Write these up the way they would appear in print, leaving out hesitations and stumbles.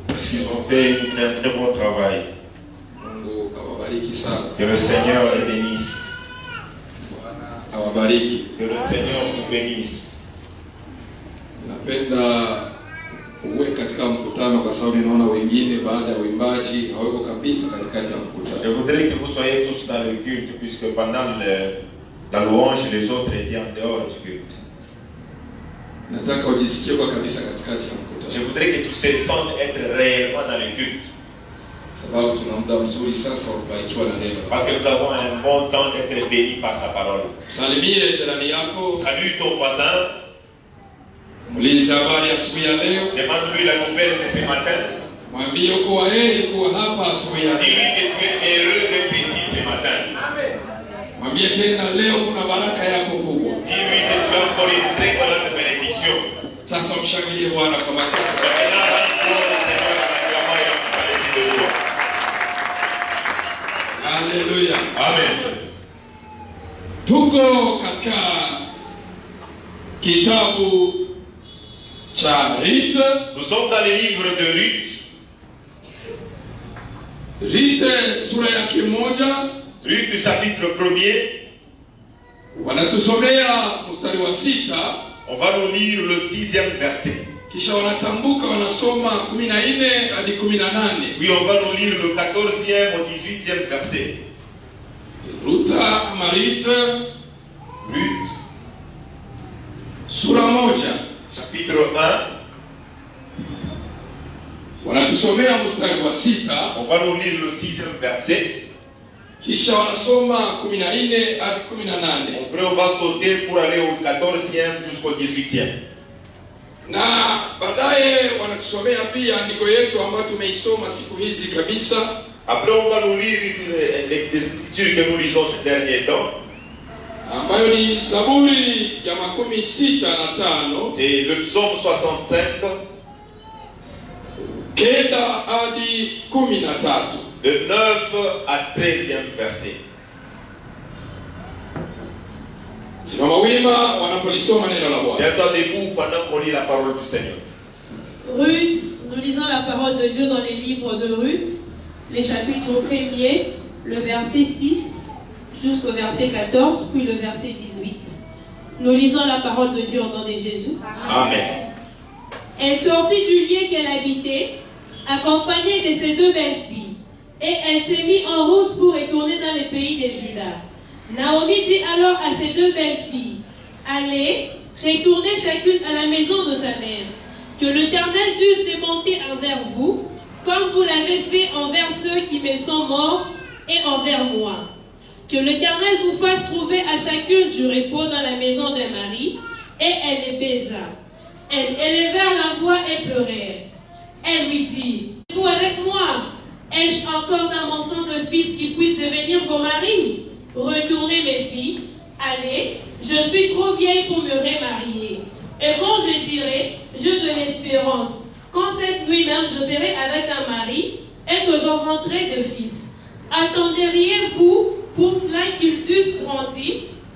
Parce qu'ils ont fait un très bon travail. Que le Seigneur les bénisse. Que le Seigneur vous bénisse. Je voudrais que vous soyez tous dans le culte, puisque pendant la louange, les autres étaient en dehors du culte. Je voudrais que tous ces sons être réellement dans le culte. Parce que nous avons un bon temps d'être bénis par sa parole. Salue ton voisin. Demande-lui la nouvelle de ce matin. Dis-lui que tu es heureux d'être ici ce matin. Dis-lui que tu as encore une très grande bénédiction. Alléluia. Amen. Tuko katika kitabu cha Ruth. Nous sommes dans le livre de Ruth. Ruth sura ya 1. Ruth chapitre 1er. Wanatusomea mstari wa 6. On va nous lire le 6e verset. Kisha wanatambuka wanasoma 14 hadi 18. Puis on va nous lire le 14e au 18e verset. Ruth ama Ruth sura 1 chapitre 1. Wanatusomea mstari wa 6. On va nous lire le 6e verset. Kisha wanasoma 14 hadi 18. Après on va sauter pour aller au 14e jusqu'au 18e. Na baadaye wanatusomea pia andiko yetu ambayo tumeisoma siku hizi kabisa. Après on va nous lire les écritures que nous lisons ces derniers temps. Ambayo ni Zaburi ya 65. C'est le psaume 65. Kenda hadi 13. De 9 à 13e verset. Simama wima wanapolisoma neno la Bwana. Tiens-toi debout pendant qu'on lit la parole du Seigneur. Ruth, nous lisons la parole de Dieu dans les livres de Ruth, les chapitres 1er, le verset 6 jusqu'au verset 14, puis le verset 18. Nous lisons la parole de Dieu au nom de Jésus. Amen. Elle sortit du lieu qu'elle habitait, accompagnée de ses 2 belles filles, et elle s'est mise en route pour retourner dans le pays de Juda. Naomi dit alors à ses 2 belles filles, allez, retournez chacune à la maison de sa mère, que l'Éternel use de monter envers vous, comme vous l'avez fait envers ceux qui me sont morts et envers moi. Que l'Éternel vous fasse trouver à chacune du repos dans la maison de Marie. Et elle les baisa. Elles élevèrent la voix et pleurèrent. Elle lui dit, vous avec moi, ai-je encore dans mon sang de fils qui puisse devenir vos maris? Retournez mes filles, allez, je suis trop vieille pour me remarier. Et quand je dirai, je de l'espérance, quand cette nuit même je serai avec un mari et que j'enfanterai de fils, attenderiez-vous pour cela qu'ils eussent grandi?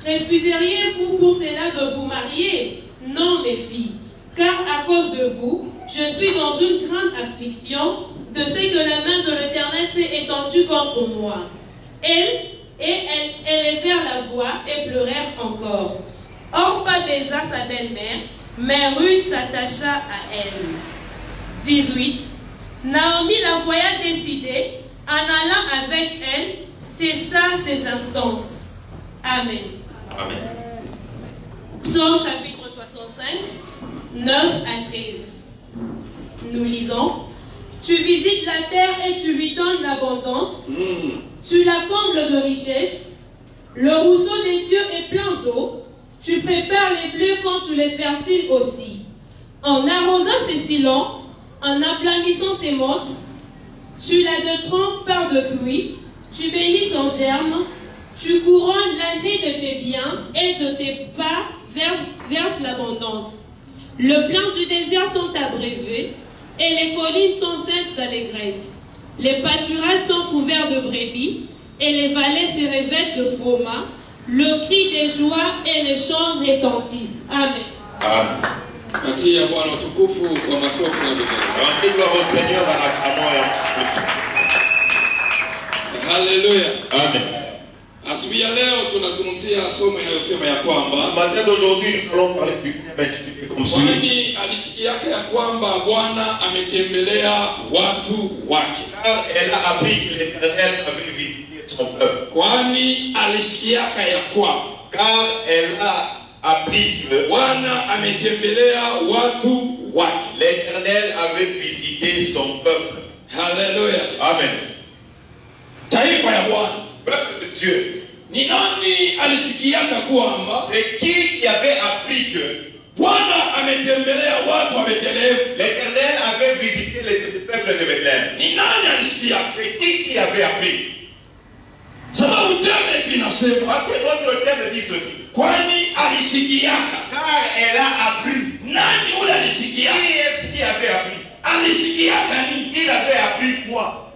Refuseriez-vous pour cela de vous marier? Non, mes filles, car à cause de vous, je suis dans une grande affliction de ce que la main de l'Éternel s'est étendue contre moi. Elles élevèrent la voix et pleurèrent encore. Orpa baisa sa belle-mère, mais Ruth s'attacha à elle. 18. Naomi la voya décidée, en allant avec elle, cessa ses instances. Amen. Amen. Psaume chapitre 65, 9 à 13. Nous lisons. Tu visites la terre et tu lui donnes l'abondance. Tu la combles de richesses. Le rousseau des dieux est plein d'eau. Tu prépares les bleus quand tu les fertiles aussi. En arrosant ses sillons, en aplanissant ses mottes, tu la détrompes par de pluie. Tu bénis son germe. Tu couronnes l'année de tes biens et de tes pas verse l'abondance. Le plan du désert sont abrévés et les collines sont saintes d'allégresse. Les pâturages sont couverts de brebis et les vallées se revêtent de froment. Le cri des joies et les chants retentissent. Amen. Amen. Katia Bwana utukufu kwa makofi na vigezo. Rendez gloire au Seigneur en acclamant et en Haleluya. Amen. Asubuhi ya leo tunazungumzia somo inayosema ya kwamba Matin d'aujourd'hui, nous allons parler du thème intitulé comme suit. kwani alisikiaka ya kwamba Bwana ametembelea watu wake. Car elle a appris que l'Éternel avait visité son peuple. Kwani alisikiaka ya kwamba Car elle a appris que Bwana ametembelea watu wake. l'Éternel avait visité son peuple. Haleluya. Amen. Taifa ya Bwana. Peuple de Dieu. Ni nani alisikiaka kwamba C'est qui avait appris que Bwana ametembelea watu wa Bethlehem? l'Éternel avait visité le peuple de Bethléem? Ni nani alisikia? C'est qui avait appris? Sababu teme kinasema Parce que notre thème dit ceci. kwani alisikiaka. Car elle a appris. Nani ule alisikia? Qui est-ce qui avait appris? Alisikiaka nini? Il avait appris quoi?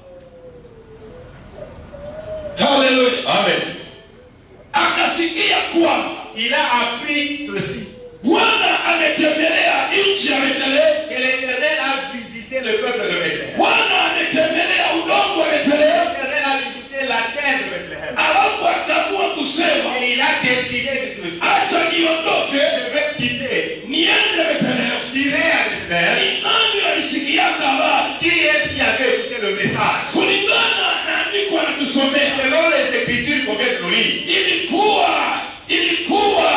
Haleluya. Amen. Akasikia kwamba Il a appris ceci. Bwana ametembelea nchi ya Bethlehem. Que l'Éternel a visité le peuple de Bethléem. Bwana ametembelea udongo wa Bethlehem. L'Éternel a visité la terre de Bethléem. Alafu akaamua kusema Et il a décidé de ceci. acha niondoke Je vais quitter. niende Bethlehem. J'irai à Bethléem. Ni nani alisikiaka habari? Qui est-ce qui avait écouté le message? Kulingana na andiko anatusomea Selon les Écritures qu'on vient de nous lire, ilikuwa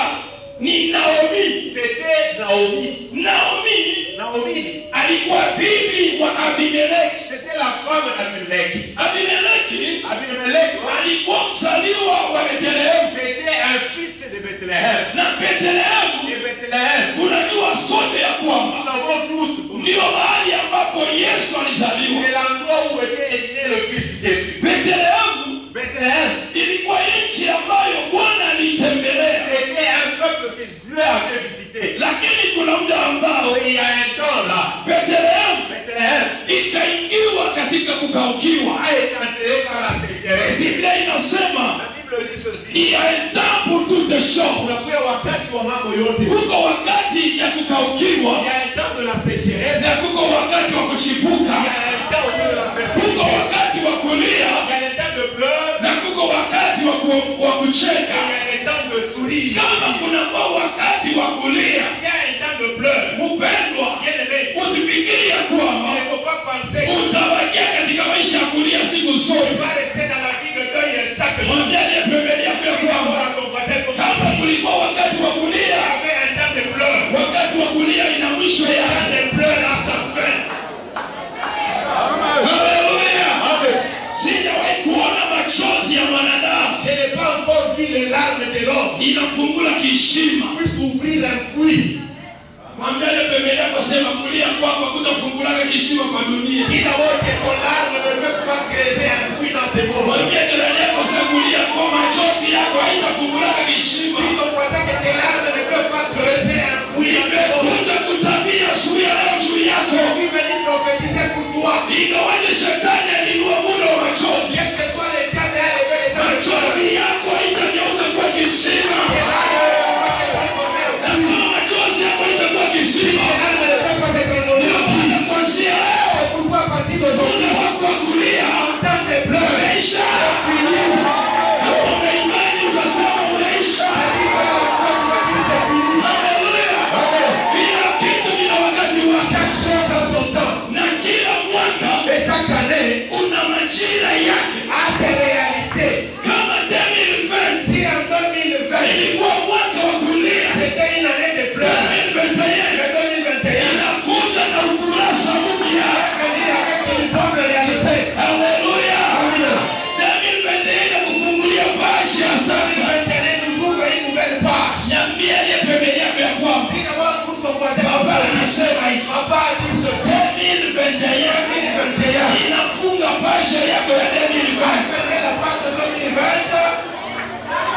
ni Naomi. c'était Naomi. Naomi Naomi, alikuwa bibi wa Abimeleki. c'était la femme d'Abimelech. Abimeleki Abimelech, alikuwa mzaliwa wa Bethlehem, c'était un fils de Bethléem. na Bethlehem Et Bethléem, tunajua sote ya nous kwamba savons tous, ndio mahali ambapo Yesu alizaliwa. c'est l'endroit où était né le fils de Jésus. Bethlehem Bethléem, ilikuwa nchi ambayo Bwana alitembelea, c'était un peuple que Dieu avait visité. lakini kuna muda ambao Il y a un temps là, Bethlehem Bethléem ikaingiwa katika kukaukiwa. a été enterré par la sécheresse. Biblia inasema La Bible dit ceci. il y a un temps pour toutes les choses. Unakuwa wakati wa mambo yote. Kuko wakati ya kukaukiwa Il y a un temps de la sécheresse. na kuko wakati wa Il kuchipuka. y a un temps aussi de la Kuko fertilité. wakati wa kulia Il y a un temps de pleurs. na kuko wakati wa Et kucheka. il y a un temps de sourire. Kama kuna wakati wa kulia, Il y a un temps de pleurs. mpendwa, Bien aimé, usifikirie il kwamba ne faut pas penser que utabakia katika maisha ya kulia siku tu zote. vas rester dans la vie de deuil et chaque jour. Mwambie pembeni yako ya Tu vas kwamba voir à ton voisin comme kama ça. kulikuwa wakati wa Il y kulia, avait un temps de pleurs. wakati wa kulia ina mwisho Un temps yake. de pleurs à sa fin. Haleluya! Amen. Sijawahi kuona machozi ya mwanadamu Je n'ai pas encore vu les larmes de l'homme inafungula kishima. puisse ouvrir un puits. Mwambie pembeni yako, sema kulia kwako kutafungulaga kishima kwa dunia. Dis d'abord que ton larme ne peut pas creuser un puits dans ce monde. Mwambie jirani yako, sema kulia kwa machozi yako haitafungulaga kishima. Dis ton voisin que tes larmes ne peuvent pas creuser un puits dans ce monde. Nimekuja kutabia asubuhi ya leo juu yako. Je suis venu prophétiser pour toi. Ingawaje shetani alinua muda wa machozi, Quel que soit les cas de lever les temps de choix. machozi yako haitageuka kwa kisima. Tes larmes ne peuvent pas se transformer au Na puits. kama machozi yako haitakuwa kisima, Tes larmes ne peuvent pas se transformer au puits. ndio kuanzia leo C'est pourquoi à partir d'aujourd'hui, muda wako wa kulia en temps de pleurs, unaisha. fini. Kama una imani utasema unaisha. C'est-à-dire que la foi, tu vas dire c'est fini. Haleluya! Amen. Kila kitu kina wakati wake, Chaque chose a son temps. na kila mwaka Et chaque année una majira yake. a ses réalités. Kama 2020 Si en 2020, ilikuwa mwaka wa kulia, c'était une année de pleurs, 2021 le 2021 inakuja na ukurasa mpya. va venir avec une bonne réalité. Haleluya! Amen. 2021 inakufungulia paji ya sasa. 2021 nous ouvre une nouvelle page. Niambie aliye pembeni yako ya kwamba Dis d'abord pour ton voisin, Baba anasema hivi, papa a dit ce fait. 2021 2021 inafunga paji yako ya 2020. fermer la page de 2020.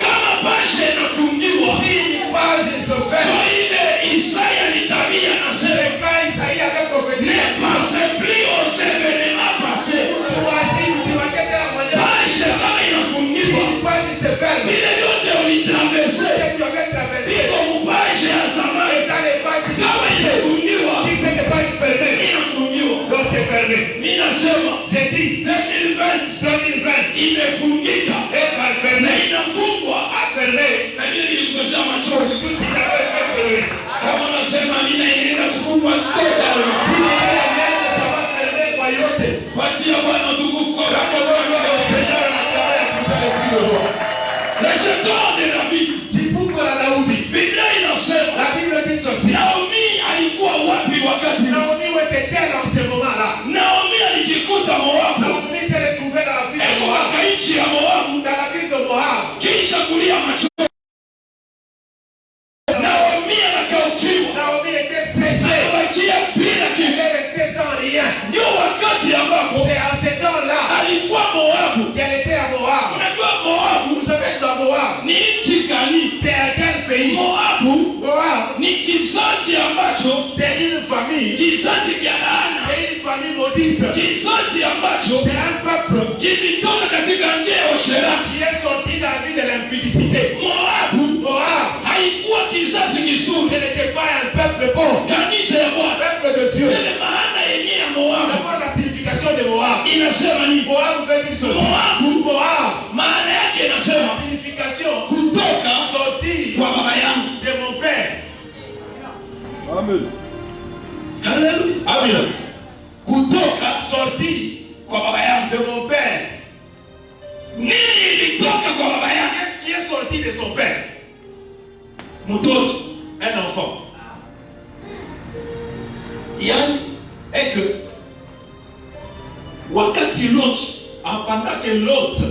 Kama paji inafungiwa, Si une page se kwa fait, ile Isaya alitabiri anasema, c'est quand Isaïe avait prophétisé. ne passez plus aux événements passés. Voici, tu vas quitter la manière. Paji kama inafungiwa, Si une page se ferme, vile vyote nasema J'ai dit 2020 imefungika est na fermé, inafungwa fermé. na vile nilikosea machozi. Tout ce qui avait fait pleurer. Kama nasema inaenda kufungwa toka Ça va fermer kwa yote. patia Bwana utukufu kwa Quand on va voir le Seigneur à travers tout ça, les filles de roi. le Shetani de David. Chimbuko la Daudi. Biblia inasema La Bible dit ceci. Naomi alikuwa wapi wakati Naomi était dans ce moment-là. Naomi alijikuta Moabu. Naomi s'est retrouvée dans la ville de Moab. Kwa nchi ya Moabu Dans la ville de Moab. kisha kulia machozi. Naomi anakaukiwa. Naomi était stressée. Anabakia bila Elle kitu. est restée sans rien. Ndio wakati ambapo C'est en ce temps-là alikuwa Moabu. qu'elle était à Moab. Unajua Moabu Vous savez, dans Moab, ni nchi gani? c'est à quel pays? Moabu Moab, ni kizazi ambacho c'est une famille. kizazi cha laana. C'est une famille maudite. Kizazi ambacho C'est un peuple kilitoka katika njia ya usherati. qui est sorti dans la vie de l'impudicité. Moabu Moab, haikuwa kizazi ce kizuri. n'était pas un peuple bon. Kanisa ya Un Bwana. peuple de Dieu. Ile maana yenyewe ya Moabu D'abord, la signification de Moab. inasema ni Moab veut dire ceci. Moab, maana yake inasema la signification kutoka sorti kwa baba yangu. de mon père. Haleluya. Amen. Kutoka Sorti kwa baba yangu. de mon père. Nini ilitoka kwa baba yangu? Qu'est-ce qui est sorti de son père? Mtoto. Un enfant. Yaani Et que, wakati Lot pendant que l'autre,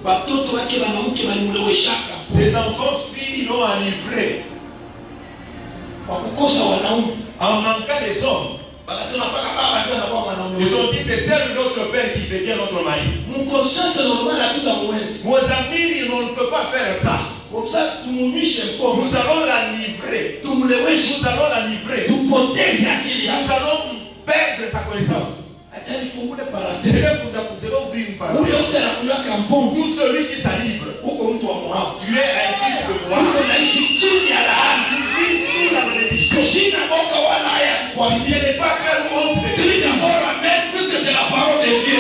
watoto wake wanamke walimleweshaka ses enfants filles l'ont enivré kwa kukosa wanaume. en manquant des hommes. Wakasema mpaka baba ndio anakuwa mwanaume. Ils ont dit c'est seul notre père qui devient notre mari. Mkosasa normal hatutamwezi. Vos amis, on ne peut pas faire ça. Kwa sababu tumunyishe mkono. Nous allons l'enivrer. Tumleweshe. Nous allons l'enivrer. Tupoteze akili yake. Nous allons perdre sa connaissance. Acha nifungule Je parenthèse. vais vous ouvrir une Huyo parenthèse. mtu anakunywa kampuni. Tout celui qui s'enivre, Huko mtu wa Moabu. tu es un fils de Huko moi. naishi chini ya laana. Tu vis sous la malédiction. Sina boka wala haya Tu kuambia. n'es pas peur ou honte de Tili Dieu. bora mais puisque c'est la parole de Dieu.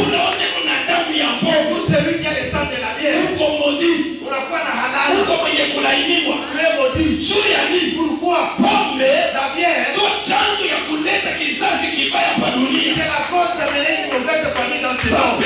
Unaona kuna damu ya mbovu. Tout celui qui a le sang de la bière, Huko modi. unakuwa na halali. Huko mwenye kulainiwa. Tu es maudit. Juu ya nini? Pourquoi? Pombe La bière, ndio chanzo ya kuleta kizazi kibaya kwa dunia. c'est la cause d'amener une mauvaise famille dans ce monde.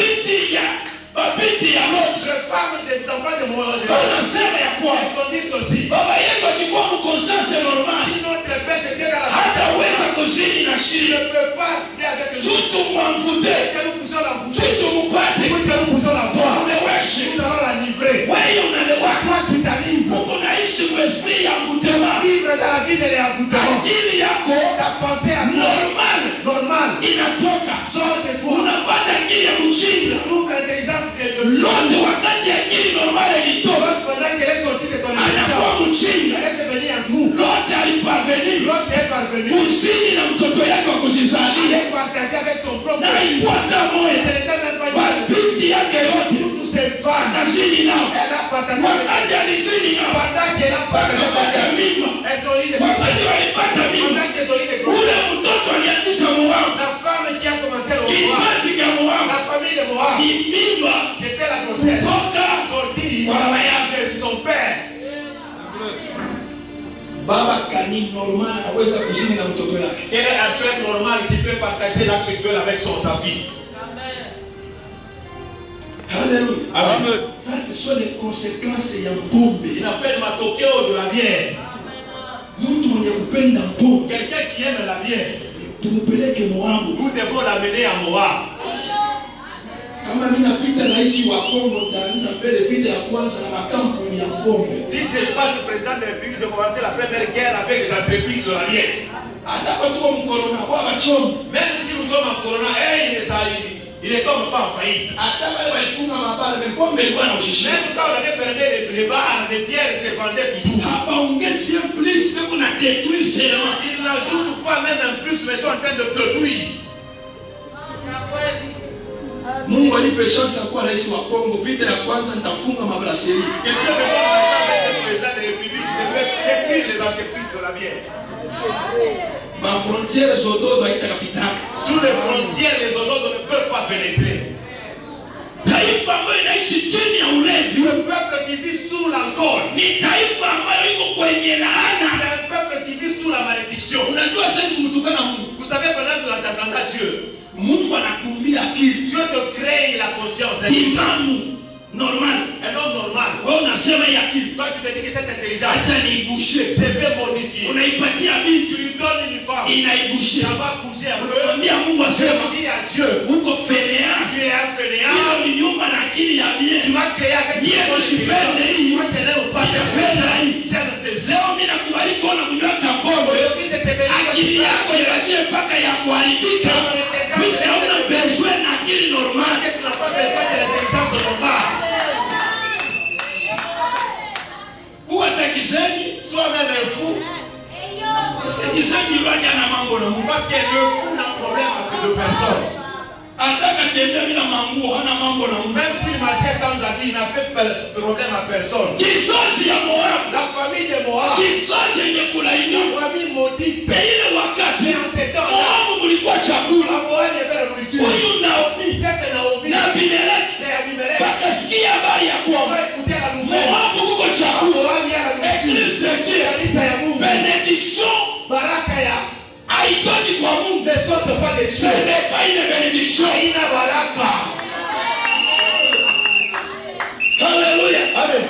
Mabinti ya Lot Les femmes des enfants de moi, wanasema ya kwamba elles ont dit ceci. baba yetu alikuwa mkonsase normal, Si notre père de Dieu dans la vie, hataweza kuzini na il shiri. ne peut pas dire avec nous. Tutu mwamvute, Que nous puissions la voûter. tutu mupate, Oui, que nous puissions la voir. uleweshe. Nous allons la livrer. Wewe unalewaka, Toi, tu t'enivres. unaishi kwa esprit ya mtema. Vivre dans la vie de l'envoûtement. Akili yako Ta pensée à toi, normal normale, inatoka. sort de toi. Unapata akili ya mjinga. Trouve l'intelligence de Lote wakati akili normal ilitoka, l'autre pendant qu'elle est sortie de ton anakuwa intelligence. mjinga. Elle est devenue un fou. Lote aliparvenir L'autre est parvenu. kuzini na mtoto yake wa Il kujizalia est partagé avec son propre na fils. ilikuwa damu Elle moja. n'était même pas dit. Mabinti yake yote Toutes ces femmes, akazini nao, elle a partagé avec wakati alizini nao pendant qu'elle a partagé wakapata avec mimba. elles ont eu des Wakati grossesses. walipata mimba, Pendant qu'elles ont eu des ule grossesses. mtoto alianzisha Moabu, La femme qui a commencé le Moab, kizazi cha Moabu la famille de Moab, ni mimba c'était la grossesse kutoka sortie kwa baba yake. de son père. Baba kani normal anaweza kuzini na mtoto yake. Quel est un père normal qui peut partager l'acte sexuel avec sa fille? Haleluya. Amen. Ça, ce sont les conséquences ya pombe. Il appelle matokeo de la bière. Mtu mwenye kupenda pombe Quelqu'un qui aime la bière, tumpeleke Moabu. nous devons l'amener à Moab. Kama mimi napita rais wa Kongo, taanza mbele vita ya kwanza na makampuni ya pombe. Si je passe président de la République, je vais commencer la première guerre avec les entreprises de la bière. Hata kwa tuko mkorona kwa machomi. Même si nous sommes en corona, il ne tombe pas en faillite. Hata wale walifunga mabara na pombe ilikuwa na ushishi. Même quand on avait fermé les bars, les bières se vendaient toujours. Hapa ongezi ya police na kuna détruire seulement. Ils n'ajoutent pas même en plus, mais sont en train de détruire. Mungu alipe chance ya kuwa rais wa Kongo, vita ya kwanza nitafunga mabrasserie. Que Dieu me donne la chance d'être président de la République, je vais détruire les entreprises de la bière. ma frontière zododo haitakapitaka. Sous les frontières, les ododos ne peuvent pas pénétrer. Taifa ambayo inaishi chini ya ulevi, Le peuple qui vit sous l'alcool, ni taifa ambayo iko kwenye laana. c'est un peuple qui vit sous la malédiction. Unajua sasa kumtukana Mungu. Vous savez, pendant que vous entendez Dieu, Mungu anakumbia akili. Dieu te crée la conscience. Timamu normal. Un homme normal. Wewe unasema hii akili. Toi, tu te dis que cette intelligence, Acha niibushe. je vais modifier. Unaipatia Tu binti, lui donnes une femme, inaibushe. ça va pousser un peu. Unamwambia Mungu Je asema, dis à Dieu, uko fedea. tu es un fainéant. Hiyo ni nyumba na akili ya Tu bien. m'as créé avec une Niye bonne usipende intelligence. hii. Moi, je n'aime pas tes Napenda hii. J'aime ces yeux. Leo mimi nakubali kuona kunywaka pombe. Aujourd'hui, je te bénis. Akili yako ibakie mpaka ya kuharibika. Kisha hauna besoin na akili normal. Tu n'as pas besoin de l'intelligence normale. Kuwa takizeni. Soi-même un fou. Sikizeni bali ana mambo na Mungu. Parce que le fou n'a problème avec deux personnes. Ataka tembea bila manguo, hana mambo na Mungu. Même s'il marchait sans habit, il n'a fait problème à personne. Kisosi ya Moab. La famille de Moab, Kisosi yenye kulaini. la famille maudite. Na ile wakati Mais en ces temps-là, Moab mulikuwa chakula. à Moab, il y avait la nourriture. Huyu Naomi Cette Naomi, na Abimeleki c'est Abimelech. wakasikia habari ya On kwamba va écouter la nouvelle. Moab kuko À chakula. Moab, il y a la nourriture. Église de Dieu. Kanisa ya Mungu. Benediction Baraka ya haitoki kwa Mungu. ne sorte pas de Ce Dieu. n'est pas une bénédiction. Haina baraka. Haleluya. Amen.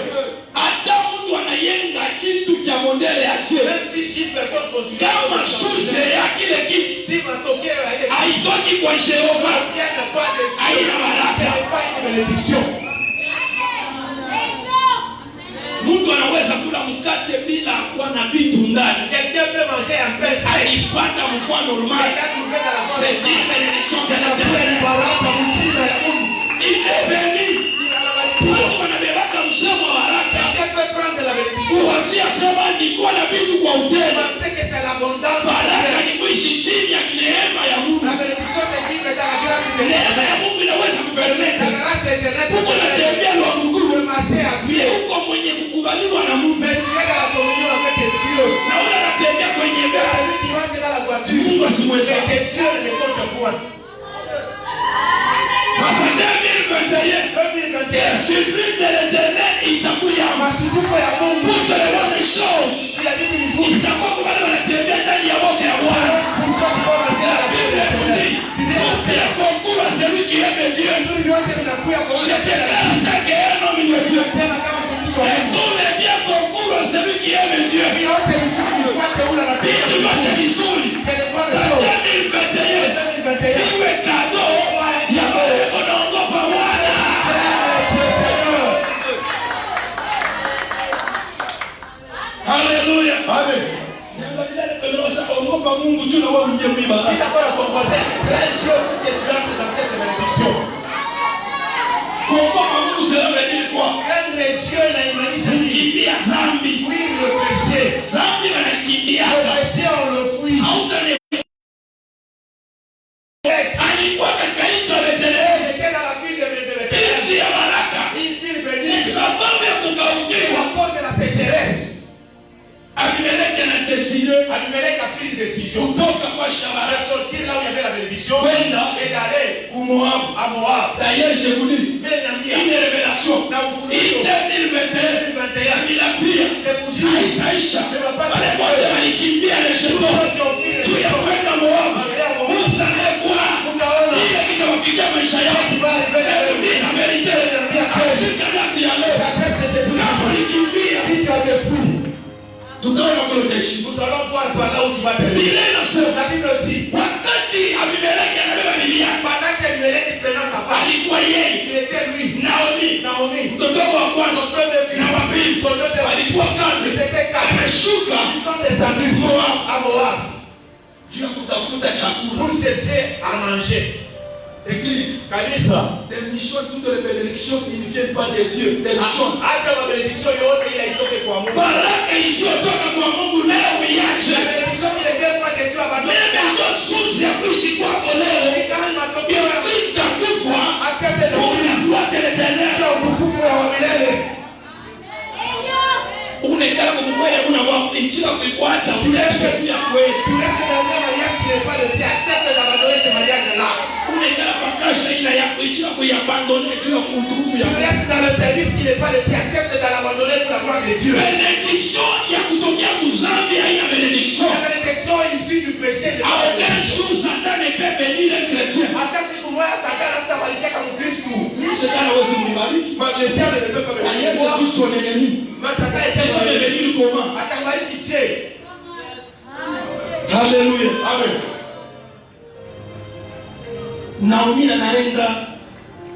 Hata mtu anayenga kitu cha modele ya Dieu. Même si une personne considère Kama source ya kile kitu si matokeo ya ile haitoki kwa Jehova, vient de pas de Dieu, haina baraka. ce n'est pas une bénédiction. Mtu anaweza kula mkate bila kuwa na vitu ndani. Quelqu'un peut manger un pain sec. Alipata mfano Il normal. a trouvé dans la C'est bonne une bénédiction de la Anapewa baraka mzima ya Mungu. Il est béni. Il a la bénédiction. Watu wanabebaka msemo wa haraka. Quelqu'un peut prendre la bénédiction. Kuanzia sema nilikuwa na vitu kwa utema. Penser que c'est l'abondance. Baraka ni kuishi chini ya neema ya Mungu. La bénédiction c'est vivre dans la grâce de Neema Dieu. ya Mungu inaweza La kupermeka. grâce éternelle Mungu anatembea peut kwa Mungu. te marcher à pied. Uko mwenye kukubaliwa na Mungu. Mais tu es dans la communion avec Dieu. Na ule anatembea kwenye gari. Celui qui marche dans la voiture. Mungu asimweza. C'est que Dieu ne compte point. Sasa 2021. 2021. Surprise de l'Éternel itakuja. Masumbuko ya Mungu. Pour te lever les choses. Il a dit qu'il faut. Itakuwa kwa wale wanatembea ndani ya wote ya Bwana. Pour toi qui vas marcher dans la Bible dit, faire concours à celui qui aime Dieu. Je te perds que un homme de Dieu. Et tous les biens concours à celui qui aime Dieu. Vitu vyote vizuri. Na 2021 iwe kado ya wale wanaogopa Bwana. Haleluya. Amen. Ogopa Mungu tu na wewe unje mwiba. Si t'as pas la composée, crains Dieu pour que tu entres dans cette bénédiction. Kuogopa Mungu cela veut dire quoi? Craindre Dieu inamaanisha nini? Kukimbia dhambi. Fuir le péché. Dhambi wanakimbia. Le péché on le fuit. Hautani. Alikuwa katika nchi ya Bethlehemu. Il était dans la ville de Bethléem. Nchi ya baraka. Une ville Ni bénie. sababu ya kukaukiwa. À cause de la sécheresse. Abimeleki anatesile. Abimelech a pris une décision. Kutoka kwa De Shabara. sortir là où il y avait la bénédiction. Kwenda Et d'aller kumoab. à Moab. D'ailleurs, je vous dis, Mais Nambia. une révélation. Na Hii ufunuo. 2021 2021. bila pia Je vous dis. haitaisha. Wale wote walikimbia Tous lesheto ceux qui ont fui juu les ya kwenda Moab. Aller à Moab. Usalekwa Utaona. ile kitawafikia maisha yao. Qui va arriver à Hebu na verite ameshika nafsi ya leo. la tête de Dieu. Tunapolikimbia Si tu as des fruits, tutaona kule utaishi. nous allons voir par là où tu vas te lever. Biblia inasema La Bible dit, wakati Abimeleki anabeba Biblia pendant qu'Abimelech prenait sa femme, alikuwa yeye il était lui, Naomi Naomi, mtoto wake wa kwanza son deux de na filles, wa pili son deux de filles, alikuwa kazi ils étaient quatre. ameshuka Ils sont descendus Moab à Moab juu ya kutafuta chakula. pour chercher à manger. Église, Kanisa, des missions, toutes les bénédictions qui ne viennent pas de Dieu, des missions. acha mabadilisho yote ile itoke kwa Mungu. Baraka isiyotoka kwa Mungu leo La uiache. bénédiction qui ne vient pas de Dieu abandonne. Mimi ndio source ya kuishi kwako leo. Kama matokeo ya Itakufa accepte de pour mourir. la gloire de l'Éternel. Sio utukufu wa milele. umekala kwa mmoja kuna wao injili kuiacha unaweza pia kweli. restes dans un mariage qui n'est pas le tien. Accepte d'abandonner ce mariage-là. Umekala kwa kasha ila ya injili kuiabandonner tu kwa utukufu ya Tu restes dans le service qui n'est pas le tien. Accepte de l'abandonner pour la gloire de Dieu. Bénédiction ya kutokea kuzambi haina bénédiction. La bénédiction issue du péché de Aucune chose Satan ne peut bénir un chrétien. hata siku moja Satani hatabariki kama Mkristo. Ni shetani hawezi kumbariki. Le diable ne peut pas Na bénir. Yesu son ennemi. Mais Satan est Il va un bénir comment? atabariki Dieu. Haleluya. Amen. Naomi anaenda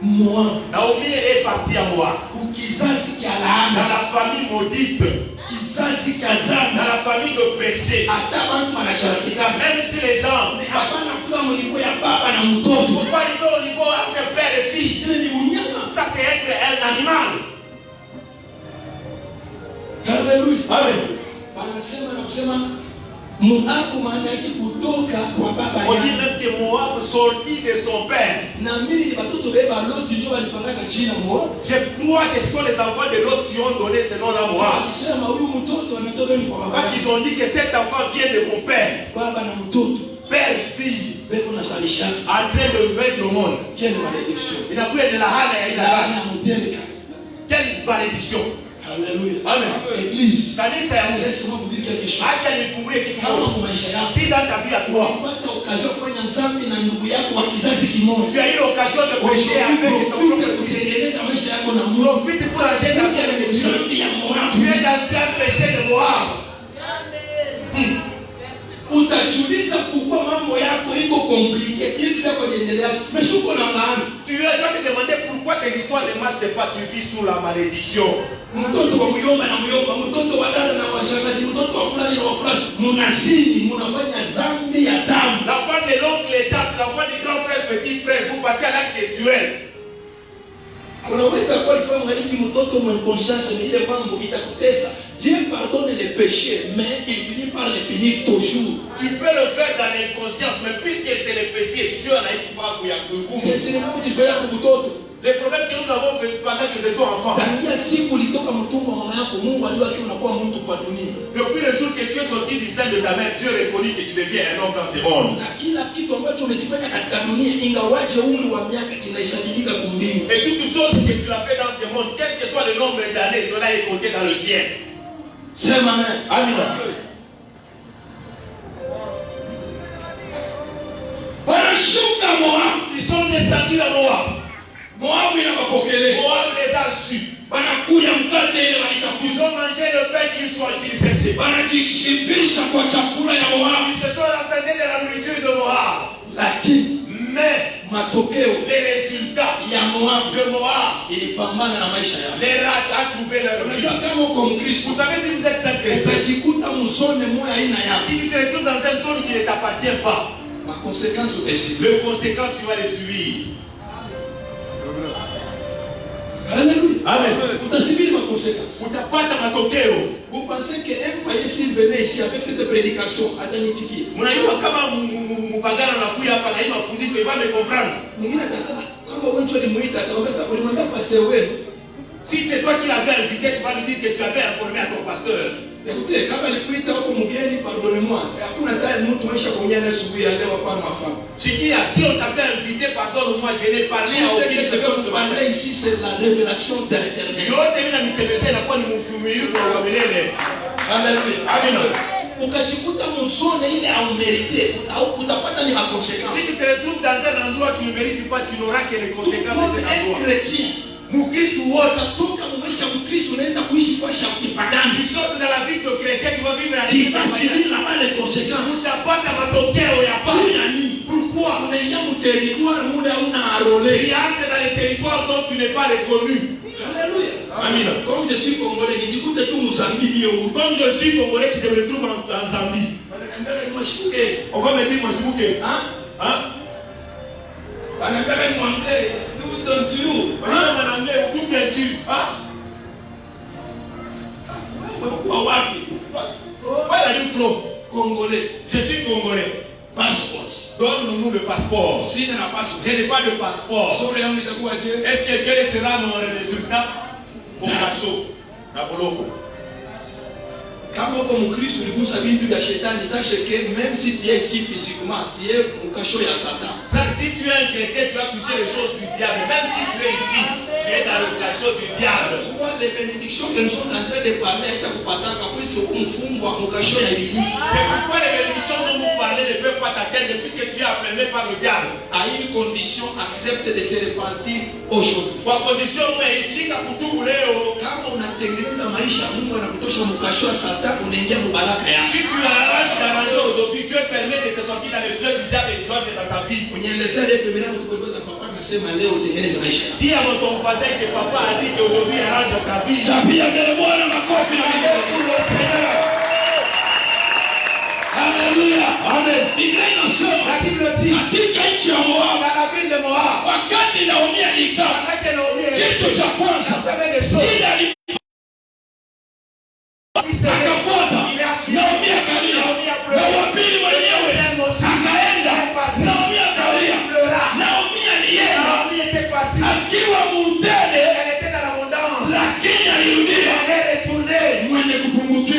Moab. Naomi est partie à Moab. Kizazi cha Dans laana. la famille maudite. Kizazi cha dhambi. Dans la famille de péché. Hata watu wanasharakika. Même si les gens Hapana fula mlipo ya baba na il ne mtoto. faut pas arriver au niveau entre père et fille. Ile ni unyama. Ça c'est être un animal. Haleluya. Amen. Wanasema na kusema Moabu maana yake kutoka kwa baba On dit yake. même que Moab sorti de son père. Na mimi ni watoto beba Lot ndio walipangaka jina Moab. Je crois que ce sont les enfants de l'autre qui ont donné ce nom là Moab. Alisema huyu mtoto anatoka ni kwa baba Parce yake. qu'ils ont dit que cet enfant vient de mon père. Baba na mtoto Père et fille. beko na salisha. En train de mettre au monde. Quelle malédiction. Il a pris de la hana et de la Laana mteleka. Quelle malédiction. Haleluya. Amen. Église. Kanisa ya Mungu. Laisse-moi vous dire quelque chose. Acha nifungulie kitu Kama moja. kwa maisha yako Si dans ta vie à toi, unapata occasion kufanya dhambi na ndugu yako wa kizazi kimoja. tu as eu l'occasion de pécher avec ton propre fils. Kutengeneza maisha yako na Mungu. Profite pour ranger ta vie avec Dieu. Dhambi ya Moabu. Tu es dans un péché de Moab. Utajiuliza pourquoi mambo yako iko compliqué. Hizi yako inaendelea. Meshuko na laana. Tu dois te demander pourquoi tes histoires ne marchent pas. Tu vis sous la malédiction. Mtoto wa muyomba na muyomba, mtoto wa dada na washangazi, mtoto wa fulani na wa fulani, munazini, munafanya dhambi ya damu. L'enfant de l'oncle et tante, l'enfant du grand frère, petit frère, vous passez à l'acte de duel. Unaweza kuwa alifanya mwaniki mtoto mwenye conscience ni ile mambo itakutesa. Dieu pardonne les péchés, mais il finit par les punir toujours. Tu peux le faire dans l'inconscience, mais puisque c'est le péché, Dieu n'a pas pour y Mais c'est le même qui fait pour mtoto. Les problèmes que nous avons fait pendant que nous étions enfants. Tangia siku ulitoka mtumbo wa mama yako, Mungu alijua kile unakuwa mtu kwa dunia. Depuis le jour que tu es sorti du sein de ta mère, Dieu reconnaît que tu deviens un homme dans ce monde. Na kila kitu ambacho umekifanya katika dunia, ingawaje umri wa miaka kinahesabika kumbingu. Et toutes choses que tu as fait dans ce monde, quel que soit le nombre d'années, cela est compté dans le ciel. Sema amen. Amen. Wanashuka Moab. Ils sont descendus à Moab. Moab inawapokele. Moab les a su. Wanakuja mkate ile walitafuta. Ils ont mangé le pain qu'ils cherchaient. Wanajishibisha kwa chakula ya Moab. Ils se sont rassemblés de la nourriture de Moab. Lakini Mais matokeo les résultats ya Moab de Moab, ilipambana na maisha yao. les rats ont trouvé leur vie. Unajua kama uko Mkristo, Vous savez, si vous êtes un chrétien, ukajikuta mzone moya aina yako, si tu te retrouves dans une zone qui ne t'appartient pas, ma conséquence utaisikia. les conséquences, tu vas les subir. Haleluya. Amen. Utasubiri ma conséquence. Utapata matokeo. Vous pensez que un païen s'il venait ici avec cette prédication atanitikia? Mnajua kama mpagana anakuja hapa na hii mafundisho, il va me comprendre. Mwingine atasema kama wewe ndio ulimuita akamwambia sasa ulimwambia pastor wenu. Si c'est toi qui l'avais invité, tu vas lui dire que tu avais informé à ton pasteur. Écoutez, kama alikuita huko mgeni, pardonnez-moi. Hakuna tayari mtu maisha kuongea naye asubuhi ya leo hapa mafahamu. Chikia, si on t'avait invité, pardonne-moi, je n'ai parlé à aucune personne ce matin. Parler ici, c'est la révélation de l'éternel. Yote mimi nisemesha inakuwa ni mfumilivu wa milele. Haleluya. Amen. Ukajikuta mzone ile au mérité au utapata ni makonséquences. Si tu te retrouves dans un endroit tu ne mérites pas, tu n'auras que les conséquences de cet Un endroit. chrétien Mukristo wote, utatoka maisha ya Mkristo unaenda kuishi fasha kipagani. ils sont dans la vie de chrétien qui va vivre la vie de Kitasiri na bale conséquences. utapata matokeo ya pale. Pourquoi? Unaingia mu territoire mule hauna arole. Il entre dans les territoires dont tu n'es pas reconnu. Alléluia. Amen. Comme je suis congolais, nijikute tu Mozambique bio. Comme je suis congolais qui se retrouve en Zambie, on va me dire moi je vous que Hein? hein? Wanataka nimwambie you don't you. Madame en anglais, d'où viens-tu? Hein? Kwa wapi? Where are you from? Congolais. Je suis congolais. Passport. Donne-nous le passeport. Sina na passport. Je n'ai pas de passeport. Sore yangu itakuwa je? Est-ce que quel sera mon résultat? Au cachot, na boloko. Kama uko Mkristo uligusa vitu vya shetani, sache que même si tu es ici physiquement, tu es au cachot ya Satan. Si tu es un chrétien, tu vas toucher les choses du diable. Même si tu es ici, tu es dans le cachot du diable. Pourquoi les bénédictions que nous sommes en train de parler, c'est pourquoi les bénédictions dont nous parlons ne peuvent pas t'atteindre puisque tu es enfermé par le diable. À une condition, accepte de se repentir aujourd'hui. Kwa condition itika kutubu leo. Kama unatengeneza maisha, Mungu anakutosha mkasho wa Satan, unaingia mubaraka yako. Si tu arranges d'arranger aujourd'hui, Dieu permet de te sortir dans le Dieu du diable et tu vas dans sa vie. Unyelezea leo Biblia mtukueleza papa anasema leo utengeneze maisha. Dis à ton voisin que papa a dit qu'aujourd'hui arrange ta vie. Chapia mbele Bwana makofi na pour le Seigneur. Alléluia. Amen. Biblia inasema la Bible dit katika nchi ya Moab, dans la ville de Moab, wakati Naomi alikaa, kitu cha kwanza ile akafuata Naomi akalia, na wapili mwenyewe akaenda, Naomi akalia, Naomi alienda akiwa mutele, lakini alirudia mwenye kupungukiwa.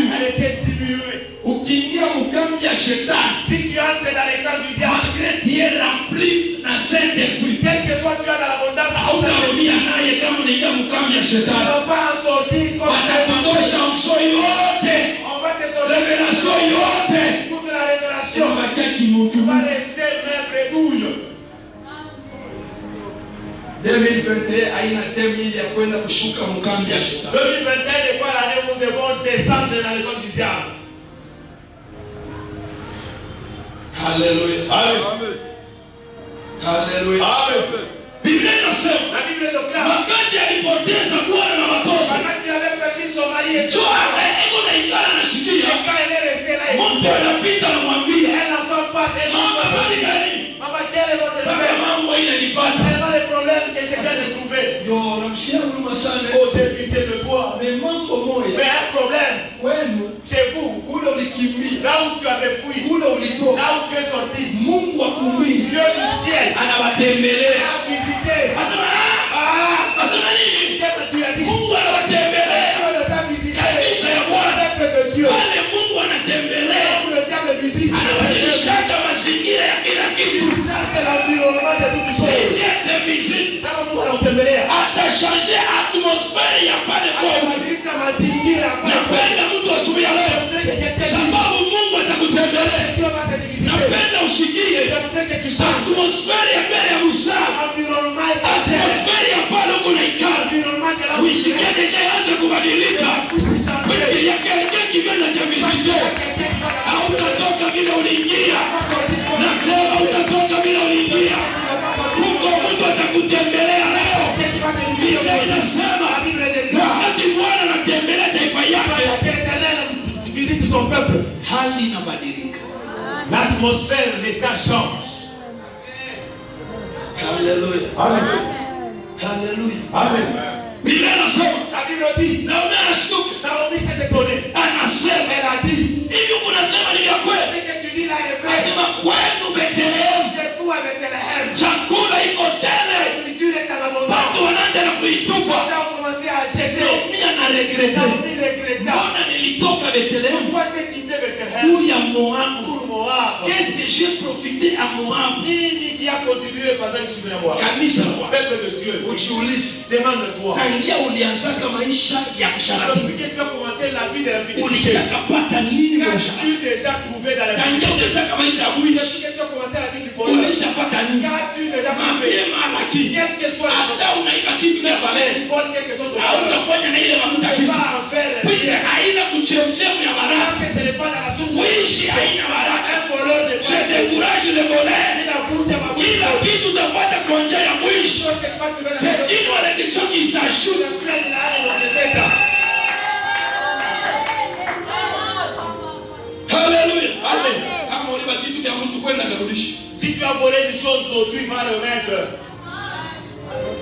Ukiingia mkambi ya shetani, si tu entres dans les camps du diable, malgré tu es rempli na Saint-Esprit, quel que soit tu as dans l'abondance, hautarudia naye kama unaingia mkambi ya shetani. Tu ne vas pas en sortir comme watakutosha mso yote, on va te sortir révélation yote, toute la révélation, tu vas rester même bredouille. 2021 haina termine ya kwenda kushuka mkambi ya shetani. 2021 n'est pas l'année où nous devons descendre dans les camps du diable. Alléluia. Amen. Alléluia. Amen. Biblia inasema la Bible déclare wakati alipoteza bwana na watoto, wakati il avait perdu son mari et son ego na ikala na shikia, quand elle est restée là, mtu anapita anamwambia un enfant passe, mama bali gani, maman quel est votre baba mambo ile nipata, tellement de problèmes que je viens de trouver. Yo namsikia huruma sana. Oh, j'ai pitié de toi. Mais mambo moja, mais un problème kwenu chez vous, kule ulikimbia, là où tu avais fui, kule ulitoka, là où tu es sorti, Mungu akumbini, Dieu du ciel anabatembelea, a visité. Asema nini? Qu'est-ce que tu as dit? Mungu anabatembelea. Dieu les a visités. Kanisa ya Bwana, Peuple de Dieu. wale Mungu anatembelea, Où le diable visite. anabadilisha mazingira ya kila kitu. Ça c'est l'environnement de toutes choses. Yete visite, Kama Mungu anakutembelea, atachange atmosfere ya pale kwa. atabadilisha mazingira hapa. Napenda mtu asubuhi ya leo, sababu Mungu atakutembelea. Dieu va te visiter. Napenda usikie atmosfere ya mbele ya Musa, Environnement est atmosfere ya pale uko naikala, environnement de la usikie deja yaanze kubadilika. Kweli ya quelqu'un qui vient de te visiter, hautatoka vile uliingia. Nasema utatoka vile uliingia. Mungu mtu atakutembelea leo. Biblia inasema wakati Bwana anatembelea taifa yake, visite son peuple, hali inabadilika. l'atmosphère, l'état change. Haleluya. Amen. Haleluya. Amen. Biblia inasema La Bible dit, Naomi anashtuka, Naomi s'est étonnée. anasema Elle a dit, hivi kunasema ni vya kweli? ce que tu dis là est vrai. Anasema kwenu Bethlehem C'est vous avec Bethléem. chakula iko La tele, nourriture est en abondance. watu wanaanza na kuitupa. Ils ont commencé à acheter. Naomi anaregrete, Naomi regretta. mbona nilitoka Bethlehem Pourquoi j'ai quitté Bethléem kuya Moab? pour Moab? Qu'est-ce que j'ai profité à Moab? Nini qui a continué pendant que je suis venu à Moab? Kanisa la Bwana, Peuple de Dieu, ujiulize, demande-toi. tangia ulianzaka maisha ya kusharati, Depuis que tu as commencé la vie de la fidélité, ulishakapata nini kwa qu'as-tu ushirati? déjà trouvé dans la vie? Tangia ulianzaka maisha ya mwisho, Depuis que tu as commencé la vie du bonheur, ulishapata nini? qu'as-tu déjà trouvé? Mwambie malaki, Quel que soit hata unaiba kitu ya valeur, le vol, quel que soit ton au bonheur, utafanya na ile mafuta tu kitu, vas en faire puisque rien. haina kuchemchemu ya baraka, Parce que ce n'est pas dans la source. kuishi haina baraka. Un voleur n'est Je pas décourage le bonheur. il a foutu ma bouche. Kila kitu utapata kwa njia ya mwisho. Chose que tu vas trouver dans C'est la une malédiction qui s'ajoute. Haleluya. Amen. Kama uliba kitu cha mtu kwenda karudisha. Si tu as volé une chose d'autrui, va le mettre.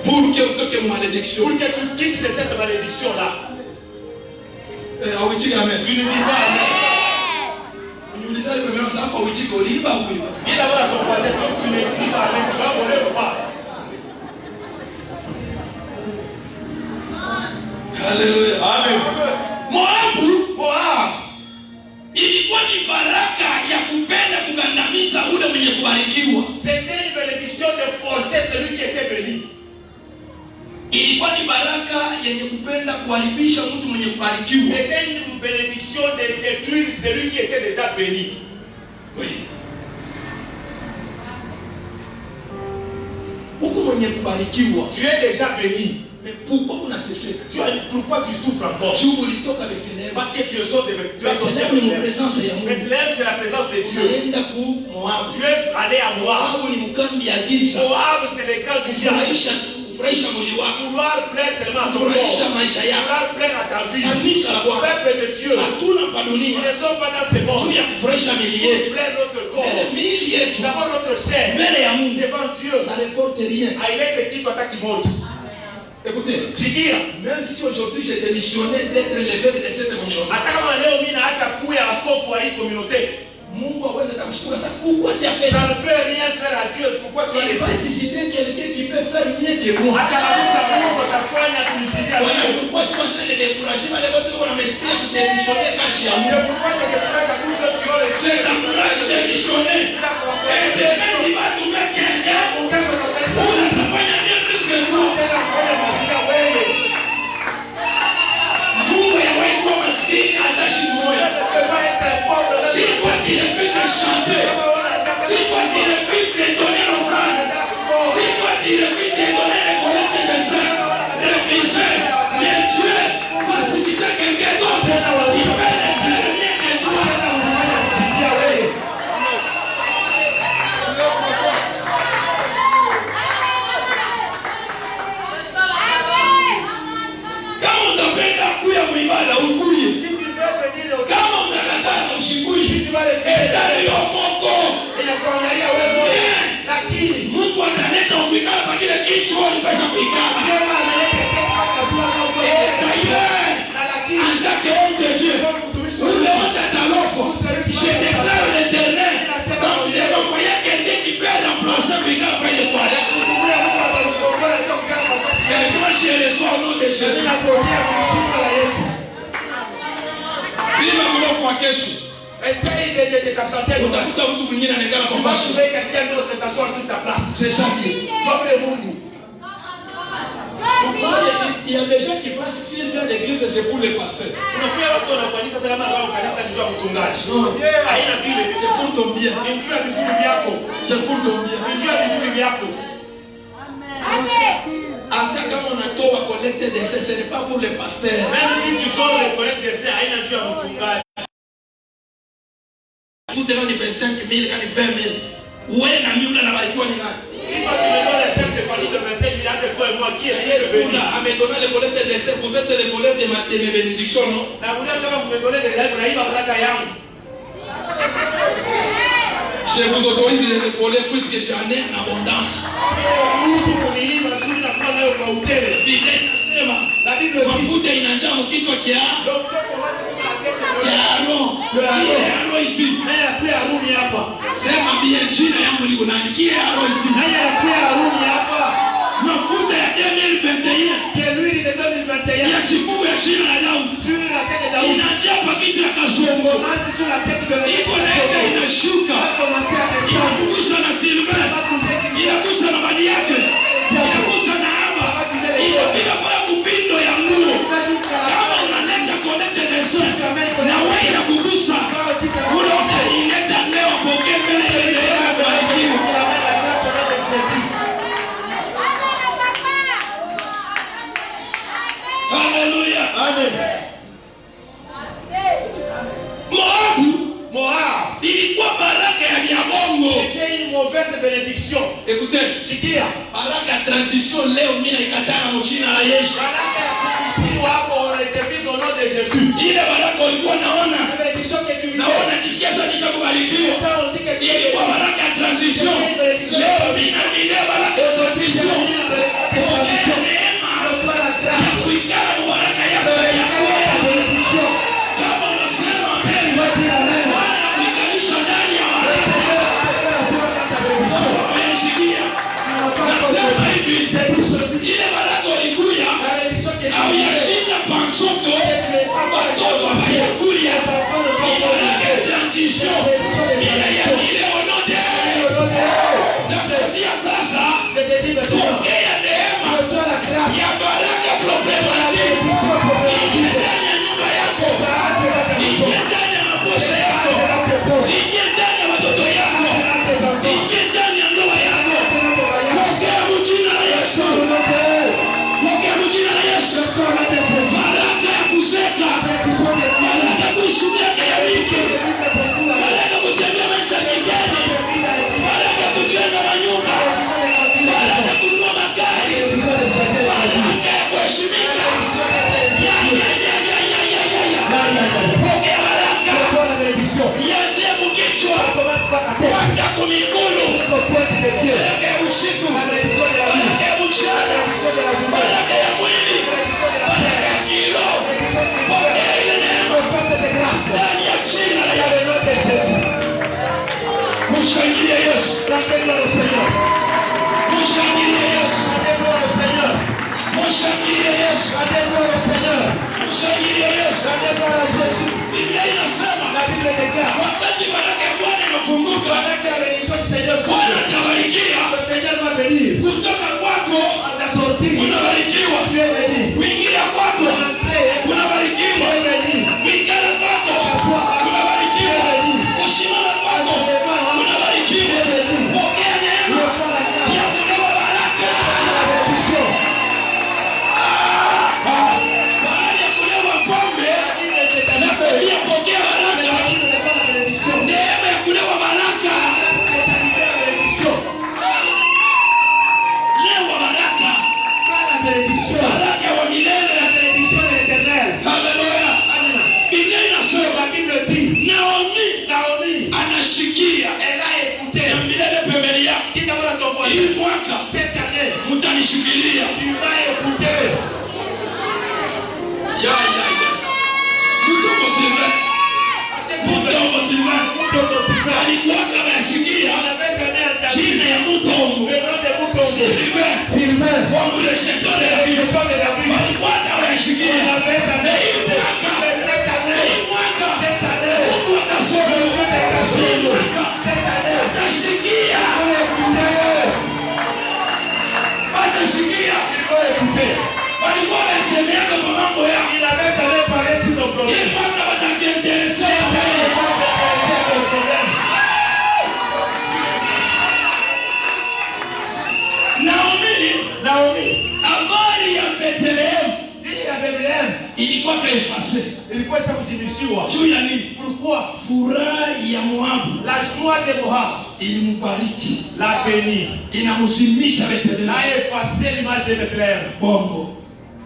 Pour que utoke malédiction. Pour que tu quittes de cette malédiction-là. Awichika amen. Tu ne dis pas amen. Uniuliza ile mema sasa hapa uichika uliiba au kuiba? Dis d'abord à ton voisin, comme tu ne dis pas amen, tu vas voler ou pas. Haleluya. Amen. Moab, Moab, ilikuwa ni baraka ya kupenda kugandamiza ule mwenye kubarikiwa. C'était une bénédiction de forcer celui qui était béni. Ilikuwa ni baraka yenye kupenda kuharibisha mtu mwenye kubarikiwa. C'était une bénédiction de détruire celui qui était déjà béni. Oui. Uko mwenye kubarikiwa. Tu es déjà béni. Mais pourquoi unateseka? Pourquoi tu souffres encore? Parce que tu es sorti de Bethléem, c'est la présence de Dieu. Tu es allé à Moab. Moab, c'est le camp du diable. Vouloir plaire seulement à ton corps. Vouloir plaire à ta vie. Peuple de Dieu. Nous ne sommes pas dans ce monde pour plaire notre corps. D'abord notre chair devant Dieu. Il est petit quand tu montes. Écoutez, même si aujourd'hui j'ai démissionné d'être l'évêque de cette communauté, pourquoi tu as fait ça? Ça ne peut rien faire à Dieu. Pourquoi tu as laissé? Il va susciter quelqu'un qui peut faire mieux que moi. Pourquoi je suis en train de décourager? C'est pourquoi je décourage de démissionner. Et demain, il va trouver quelqu'un pour l'accompagner bien plus que toi. Mungu yawahi kuwa maskini hata siku moja. Si toi qui refuse de chanter, si toi qui refuses de donner l'offrande, si toi qui refuses de donner les collectes de sang, refusez, mais Dieu va susciter quelqu'un d'autre qui peut le faire mieux que toi. Kama utapenda kuya mwibada ukuye. Kama unakataa usikuye. Ndani ya moko inakuangalia wewe. Lakini Mungu ataleta ukikala pa kile kichwa unapaswa kuikala. Je déclare l'éternel comme des voyants quelqu'un qui peut remplacer Bika par les poches. Et moi je reçois au nom de Jésus. Bila mlofa kesho. Essaye de t'absenter. Utakuta mtu mwingine anakaa kwa Tu vas bashi. trouver quelqu'un d'autre s'asseoir sur ta place. C'est ça qui est. Toi le Mungu. Il y a des gens qui pensent que s'ils viennent à l'église, c'est pour les pasteurs. Unakuja watu wanakualisa kama wao kanisa ni kwa mchungaji. Haina vile, C'est pour ton bien. ni njia vizuri vyako. C'est pour ton bien. Ni njia vizuri vyako. Hata kama unatoa collecte de ces, ce n'est pas pour les pasteurs. Même si tu sors le collecte de ces, haina njia mchungaji. Vous devez 25 000, quand 20 000. Ouais, na mimi unabarikiwa ni nani? Si toi tu me donnes les 5 de famille de 25 000 entre toi et moi, qui est le béni? À me donner les collectes de ces, vous faites les volets de mes bénédictions, non? Na unaona kama vous me donnez des règles, unaiba baraka yangu. Je vous autorise de les voler puisque j'en ai en abondance. Ruhusu kuniiba nzuri na kuwa nayo kwa utele. Biblia inasema La Bible dit, mafuta inajaa mkichwa kia donc ça commence sur la tête de Aaron. Aaron ici. Nani anakuja Haruni hapa? Sema bien jina yangu liko nani? Kie Aaron ici. Nani anakuja Haruni hapa? Mafuta ya 2021. Que l'huile de 2021 Ya chipumu ya shina la Daudi. sur la tête de Daoud. Inajaa kwa kichwa ya kasongo. Commence sur la tête de la Iko naenda inashuka. va commencer à descendre. Inakugusa na Sylvain. Va toucher qui Inagusa na badi yake. Inagusa na Aba. Inapiga pala kupindo ya nguo. Kama unaleta connecte de soeur. Na wewe inakugusa. Ule unaileta leo pokea mbele ya kubarikiwa. Hallelujah. Amen. Moab Ilikuwa baraka ya Nyabongo. était une mauvaise bénédiction. Écoutez, Sikia, baraka ya transition leo mimi naikataa kwa jina la Yesu. baraka ya kupitiwa hapo unaitimiza au nom de Jésus. Ile baraka ulikuwa naona, La bénédiction que tu naona kisikia sasa kubarikiwa. Ilikuwa baraka ya transition. Leo mimi nina baraka ya transition. Neema ya kuikala kwa baraka yako ya kuwa. Kama unasema mbele, Bwana anakuikalisha ndani ya baraka. Unasikia? Nasema hivi, ile baraka ulikuja au yashinda pansoko watoto hayakuja. Baraka ya bénédiction. Il est au nom de sasa. Pokea neema ya baraka problematique. Ingie ndani ya nyumba yako. Ingie ndani ya maposha yako. Ingie ndani ya watoto yako. Ingie ndani ya ndoa yako. Pokea jina la Yesu. Pokea jina la Yesu. Baraka ya kuzeka. Baraka ya kuishi miaka ya wiki. Baraka ya kutembea maisha kigeni. Baraka ya kujenga manyumba. Baraka ya kununua magari. Baraka ya kuheshimika. Pokea baraka. Ianzie mkichwa. Kwenda kumikulu. Baraka ya usiku. Baraka ya mchana. Baraka ya mwili. Baraka ya kiroho. Pokea ile neema. Ndani ya jina la Yesu. Mshangilie Yesu. Mshangilie Yesu. Mshangilie Yesu. Mshangilie Yesu. Biblia inasema wakati baraka ya Bwana inafunguka, Bwana atawaikia. Kutoka kwako unabarikiwa. Kuingia kwako unabarikiwa. Kuingia kwako unabarikiwa. Kusimama kwako unabarikiwa. Pokea neema ya kulewa baraka. Baada ya kulewa pombe na pia pokea baraka. Neema ya kulewa baraka. Lewa baraka. Baraka wa milele. Haleluya. Biblia inasema Naomi anashikia na milele pembeni yake. Hii mwaka mtanishikilia. Mdogo Silva. Alikuwa anashikia chini ya mto Silva. Kwa mule shetani ya Biblia. Alikuwa anashikia. Hii mwaka Mungu atasoma. Atashikia. Walikuwa wanasemeana kwa mambo yao. Ipaka watakiendelea. Naomi, habari ya Bethlehem ilikuwa kaifase. Ilikuwa kuzimishiwa. Juu ya nini? Kulikuwa furaha ya Moabu. La joie de Moab. Ilimbariki. La béni. Inamzimisha Bethlehem. La effacer l'image de Bethlehem. Bongo.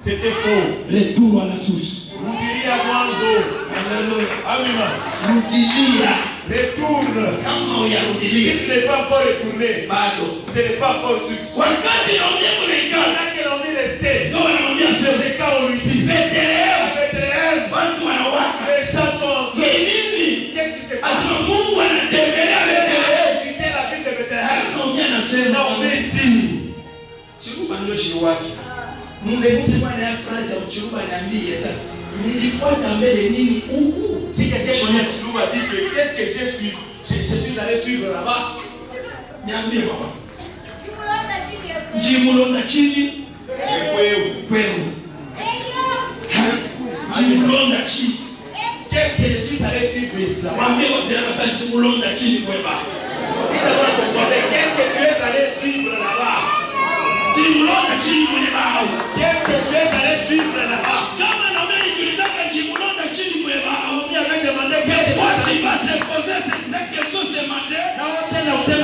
C'était faux. Retour à la source. Rudilia mwanzo. Haleluya. Amina. Rudilia. Retourne. Kama uyarudilia. Si tu n'es pas encore retourné, bado. Ce n'est pas encore sûr. Wakati Naomi kulikaa. Wakati Naomi restait. Ndio anamwambia sasa. C'est quand on lui dit. Bethlehem. Watu wanawaka. Les gens sont en feu. Nini? Qu'est-ce qui se passe? Asema Mungu anatembelea Bethlehem. Visiter la ville de Bethlehem. Naomi anasema. Naomi dit. Chiruba ndio shiwaki. Mungu msema na phrase ya Chiruba niambie sasa. Nilifuata mbele nini huku? Si quelqu'un connaît Chiruba dit que qu'est-ce que je suis allé suivre là-bas. Niambie baba. Jimulonda chini. Kweu. Jimulonda chini. Qu'est-ce que je suis allé suivre là-bas? Mwambie wote sasa jimulonda chini kweba. Qu'est-ce que tu es allé suivre là-bas? Jimulonda chini kwenye bao. Qu'est-ce que tu es allé suivre là-bas? Kama na mimi nilitaka jimulonda chini kwenye bao. On avait demandé qu'est-ce qui va se poser cette question ce matin.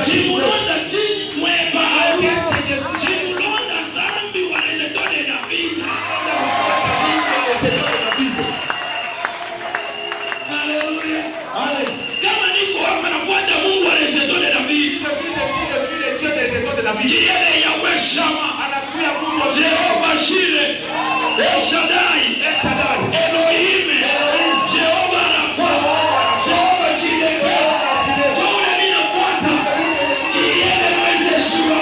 Jimulonda chini kwenye bao. Jimulonda zambi wanaletone na vita. Haleluya. Kama niko hapa nafuata Mungu analetone na vita. Yeye yaweshama anakuya Mungu Jehova Shire. El Shaddai. Elohim. Jehova Rafa. Jehova Jireh. Jehova ninafuata. Yeye mwezeshwa.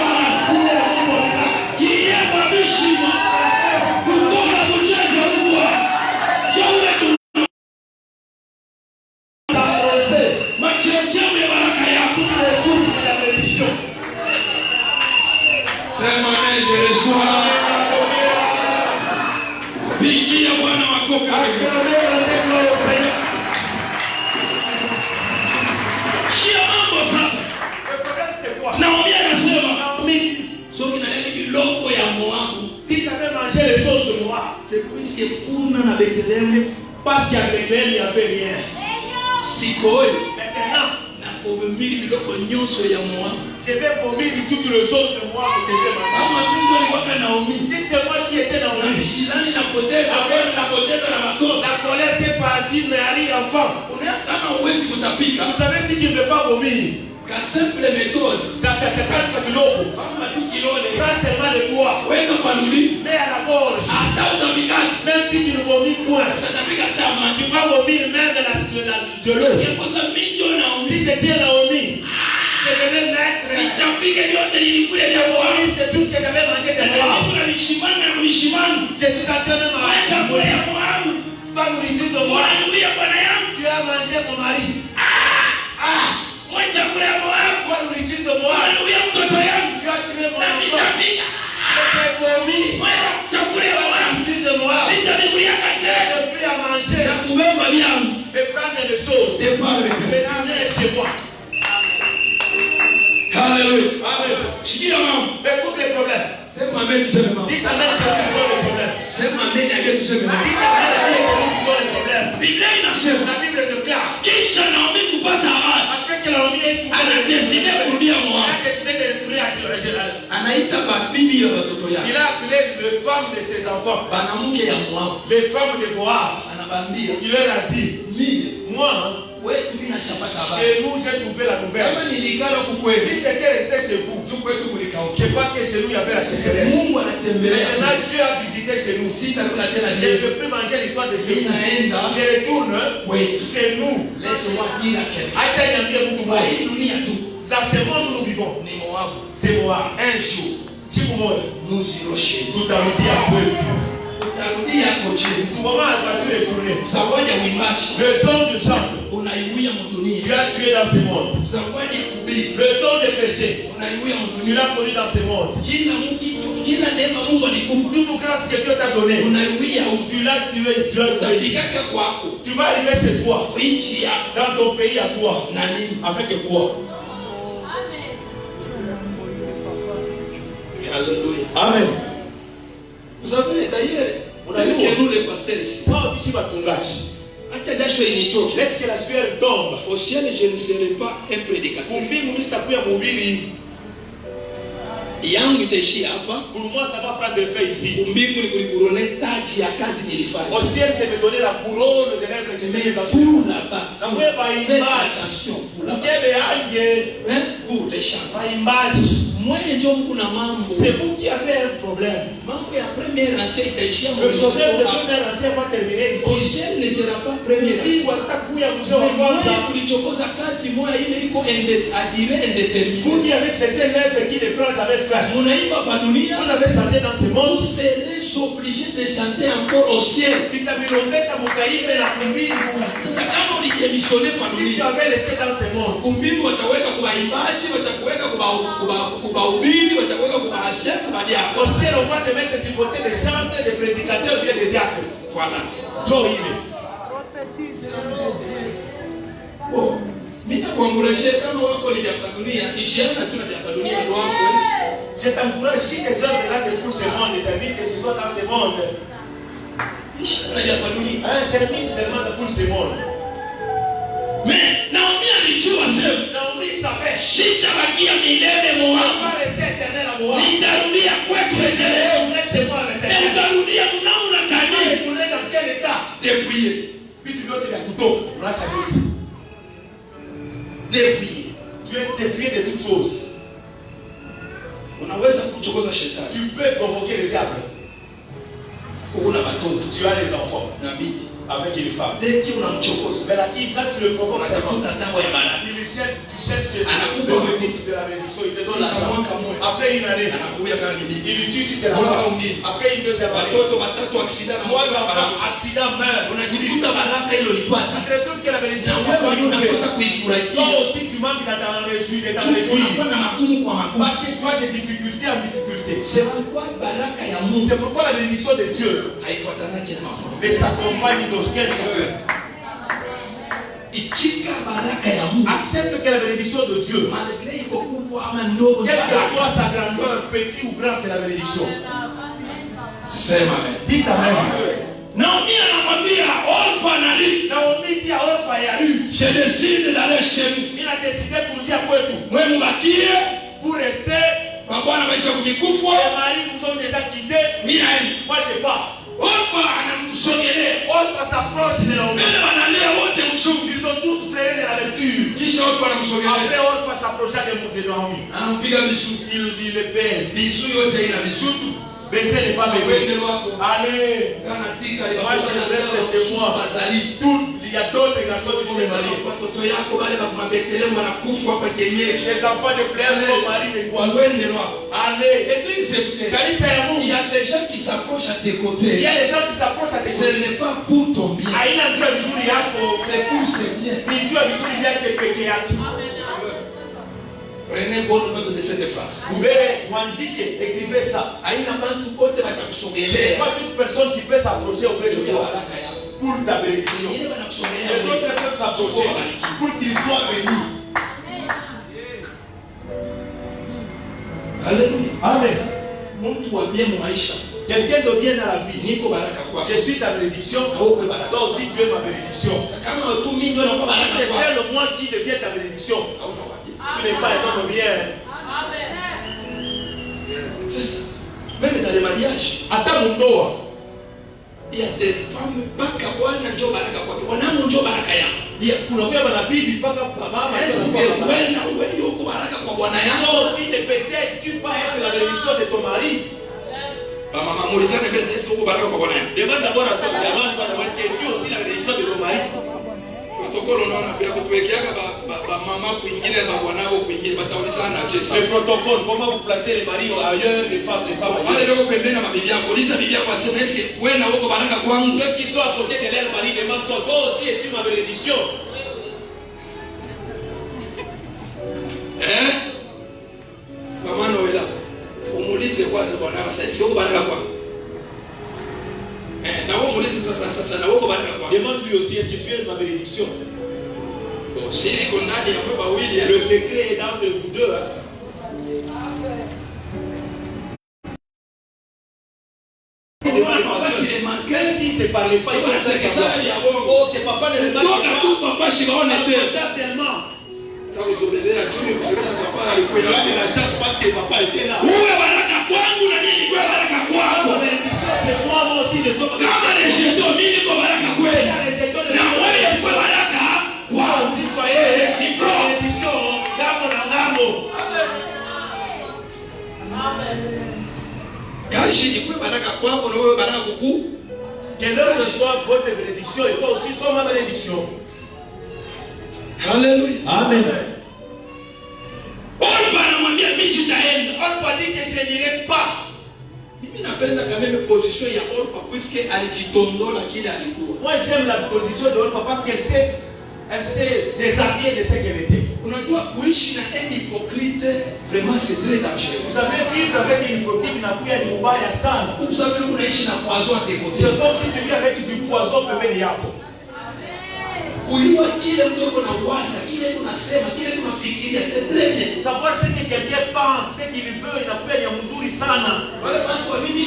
Yeye mabishima. Kutoka kucheza huwa. Jehova Sema amen, je reçois. Pigia Bwana makofi. Shia mambo sasa. Naomi anasema soki na yeye kiloko ya Moabu. Si tu avais mangé les choses de moi, C'est puisque kuna na Bethlehem parce qu'à Bethléem, il n'y avait rien. sikoi Maintenant, na ovemiri biloko nyonso ya Moabu. je vais vomir toutes les choses de moi que j'ai mangé. Kama Mungu alikuwa Naomi. Si c'est moi qui étais dans le lit, Shilani na poteza wewe na poteza na watoto. la colère s'est partie, mais Ali enfant. Kama huwezi kutapika, Vous savez si tu ne veux pas vomir, ka simple méthode. quand tu as kiloko, Kama tu kilole, prends seulement le doigt, weka panuli, mets à la gorge. hata utapika, Même si tu ne vomis point, utapika tama. tu vas vomir même de l'eau. Kwa minjo na Si c'était Naomi, je devais mettre. utapika yote nilikule Je ya Moabu. vomis, c'est tout ce que j'avais mangé de moi. Kuna mishimana na mishimana. Je suis en train de manger. Chakula ya Moabu. Pas nourriture de moi. Wananuia bwana yangu. Tu as mangé mon mari. Mwa chakula ya Moabu. Pas nourriture de moi. Wananuia mtoto yangu. Tu as tué mon Na enfant. vitapika. J'ai vomi. Mwa chakula ya Moabu. Nourriture de moi. Sitanuia kate. Je pris à manger. Na kubeba vyangu. Et prendre des choses. Tepale. Mais ramener chez moi. Hallelujah. Amen. Sikia mama. Écoute les problèmes. Sema amen tuseme mama. Dis ta mère que tu vois les problèmes. Sema amen na yetu tuseme mama. Dis ta mère que tu vois les problèmes. Biblia inasema La Bible déclare. kisha Naomi kupata amani. Après que Naomi ait tout Anadeside kurudia il Moabu. a décidé de détruire Israël. Anaita babibi ya watoto yake. Il a appelé les femmes de ses enfants, Banamuke ya Moabu. les femmes de Moab. Anabambia Il leur a dit, mimi moi, wetu bila shapata habari. chez nous, j'ai trouvé la nouvelle. Kama nilikala kukweli. Si j'étais resté chez vous, Tu kwetu kulikauka. c'est parce que chez nous, il y avait la sécheresse. Mungu anatembelea. Maintenant, Dieu a visité chez nous. Sitakula tena Je ne je. peux plus manger l'histoire de chez vous. Ninaenda Je retourne kwetu. chez nous. Laisse-moi dire quelque. Acha niambie mtu Kwa hii mmoja. dunia tu Dans ce monde où nous vivons, ni Moabu. c'est moi. Un jour Siku moja, nous irons chez nous. tutarudia kwetu. Utarudia kochini. Comment vas-tu retourner? Zawadi ya uimbaji Le don du sang, unaiwia tu mdunia. as tué dans ce monde. Zawadi ya kuhubiri Le don de péché, unaiwia tu mdunia. l'as connu dans ce monde. Kila neema Mungu alikupa Toute grâce que Dieu t'a donnée, unaiwia tu l'as tué, tu l'as tué. utafikaka kwako Tu vas arriver chez toi, nchi yako dans ton pays à toi, na nini. avec quoi? Alléluia. Amen. Vous savez d'ailleurs, Unajua. que nous les pasteurs ici. Sawa sisi wachungaji. Acha jasho initoke. Laisse que la sueur tombe. Au ciel, je ne serai pas un prédicateur. Kumbingu mimi sitakuwa mhubiri. Yangu itaishia hapa. Pour moi, ça va prendre effet ici. Mbingu ni kulikurone taji ya kazi nilifanya. Au ciel, c'est me donner la couronne de l'œuvre que j'ai Mais dans vous là-bas, Na mwe faites baimbaji. attention vous là-bas. Ukebe anje Hein? Vous les chants. baimbaji. Moi ndio kuna mambo. C'est vous qui avez un problème. Mambo ya première ancien itaishia Le problème de mwisho. premier ancien va terminer Au ici. ciel ne sera pas première. Mbingu asitakuya mzee wa kwanza. Kulichokoza kazi moja ile iko adire indeterminée. Vous qui avez fait une œuvre qui ne prend jamais fin. Munaimba pa dunia. Vous avez chanté dans ce monde. Vous serez obligés de chanter encore au ciel. Itamirondesha mukaimbe na kumbingu. Sasa kama ulijemisione pa Si tu dunia, avais laissé dans ce monde. kumbingu wataweka kwa waimbaji, watakuweka kwa wahubiri, watakuweka kwa maaskofu, kwa madiako. Au ciel, on va te mettre du côté des chantres, des prédicateurs, bien des diacres. Voilà. Joe ile. Oh, mimi nakuongelesha kama wako ni vya dunia, ishiana tu na vya dunia ndio wako. Je t'encourage, si tes œuvres là c'est pour ce monde, termine que c'est toi dans ce monde. Ishiana vya dunia. Termine seulement pour ce monde. Mais Naomi alijua sema, Naomi savait. sitabakia milele On Moabu. va rester éternel à moi. Nitarudia kwetu endeleo. Laisse-moi Na l'éternel. utarudia mnaona Tu vas kani. retourner dans quel état? Débrouiller. Puis tu dois te la couteau. On a changé. Débrouiller. Tu es déplié de toutes choses. Unaweza kuchokoza shetani. Tu peux convoquer les diables. Kuna watoto Tu as les enfants. na bibi. avec une femme. Dès qu'il a un chocolat. Mais là, quand tu le provoques, tu cherches le bénéfice de la bénédiction, il te donne l'argent. Après une année, il lui tue si c'est la femme. Après une deuxième année, 3 enfants, accident, meurt. Il te retrouve que la bénédiction, toi aussi tu manques dans ta réussite. Parce que tu as des difficultés en difficulté. C'est pourquoi la bénédiction de Dieu ne s'accompagne d'aucun chacun. Accepte que la bénédiction de Dieu, quelle que soit sa grandeur, petit ou grand, c'est la bénédiction. C'est amen. Dites amen. Naomi dit à Orpa et à Ruth, je décide d'aller chez vous. Il a décidé pour dire à Kwetu, vous restez. Les maris vous ont déjà quitté. Moi je pars. Orpa s'approche de Naomi. Ils ont tous pleuré de la lecture. Après Orpa s'approcha de Naomi. Il les baise. Baisez les pas baisés. Allez. Moi je reste chez moi. Il y a d'autres garçons qui vont me marier. Les enfants de plaire sont mariés des poissons. Allez. Il y a des gens qui s'approchent à tes côtés. Il y a des gens qui s'approchent à tes côtés. Ce n'est pas pour ton bien. C'est pour ce bien. Prenez bonne note de cette phrase. Vous verrez, Wandike, écrivez ça. C'est pas toute personne qui peut s'approcher auprès de toi pour ta bénédiction. Les autres peuvent s'approcher pour qu'ils soient bénis. Alléluia. Amen. Quelqu'un de bien dans la vie. Je suis ta bénédiction. Toi aussi tu es ma bénédiction. Si c'est celle moi qui devient ta bénédiction, tu n'es pas un homme bien. C'est ça. Même dans les mariages. Attends mon dos. Il y a des femmes bakabwana njo baraka kwake. Wanangu njo baraka yangu. Kuna kwa bibi mpaka mama. Est-ce que wewe uko baraka kwa bwana yako? Aussi de peut-être tu vas être la bénédiction de ton mari. Maman Moulizane bese est-ce que uko baraka kwa bwana yako? Demande d'abord à ton demande est-ce que tu es aussi la bénédiction de ton mari? Protokolo unaona pia kutuwekeaga ba mama kwingine ba wanao kwingine bataulizana je ça. Le protocole, comment vous placez les maris ailleurs, les femmes ailleurs. Wale leo pembeni na mabibi yako, uliza bibi yako aseme est-ce que wewe na uko baraka kwangu? Ceux qui sont à côté de leur mari demandent toi aussi es-tu ma bénédiction? Mama Noela, umuulize kwanza bwana wasa est-ce que uko baraka kwangu? Demande lui aussi, est-ce que tu es ma bénédiction? Le secret est entre vous deux. Même s'il ne parlait pas, il va dire oh, que papa ne remarque pas. Certainement. Il a de la chance parce que papa était là. C'est moi aussi, je suis que l'heure soit votre bénédiction et toi aussi sois ma bénédiction. Alléluia. Amen. On va dire que je n'irai pas. Moi j'aime la position de Orpa parce qu'elle s'est déshabillée de ce qu'elle était. Vous savez, vivre avec un hypocrite n'a plus un mobile à ça. C'est comme si tu vis avec du poison pembeni yako. Savoir ce que quelqu'un pense, ce qu'il veut, il n'a plus rien mzuri sana. Les gens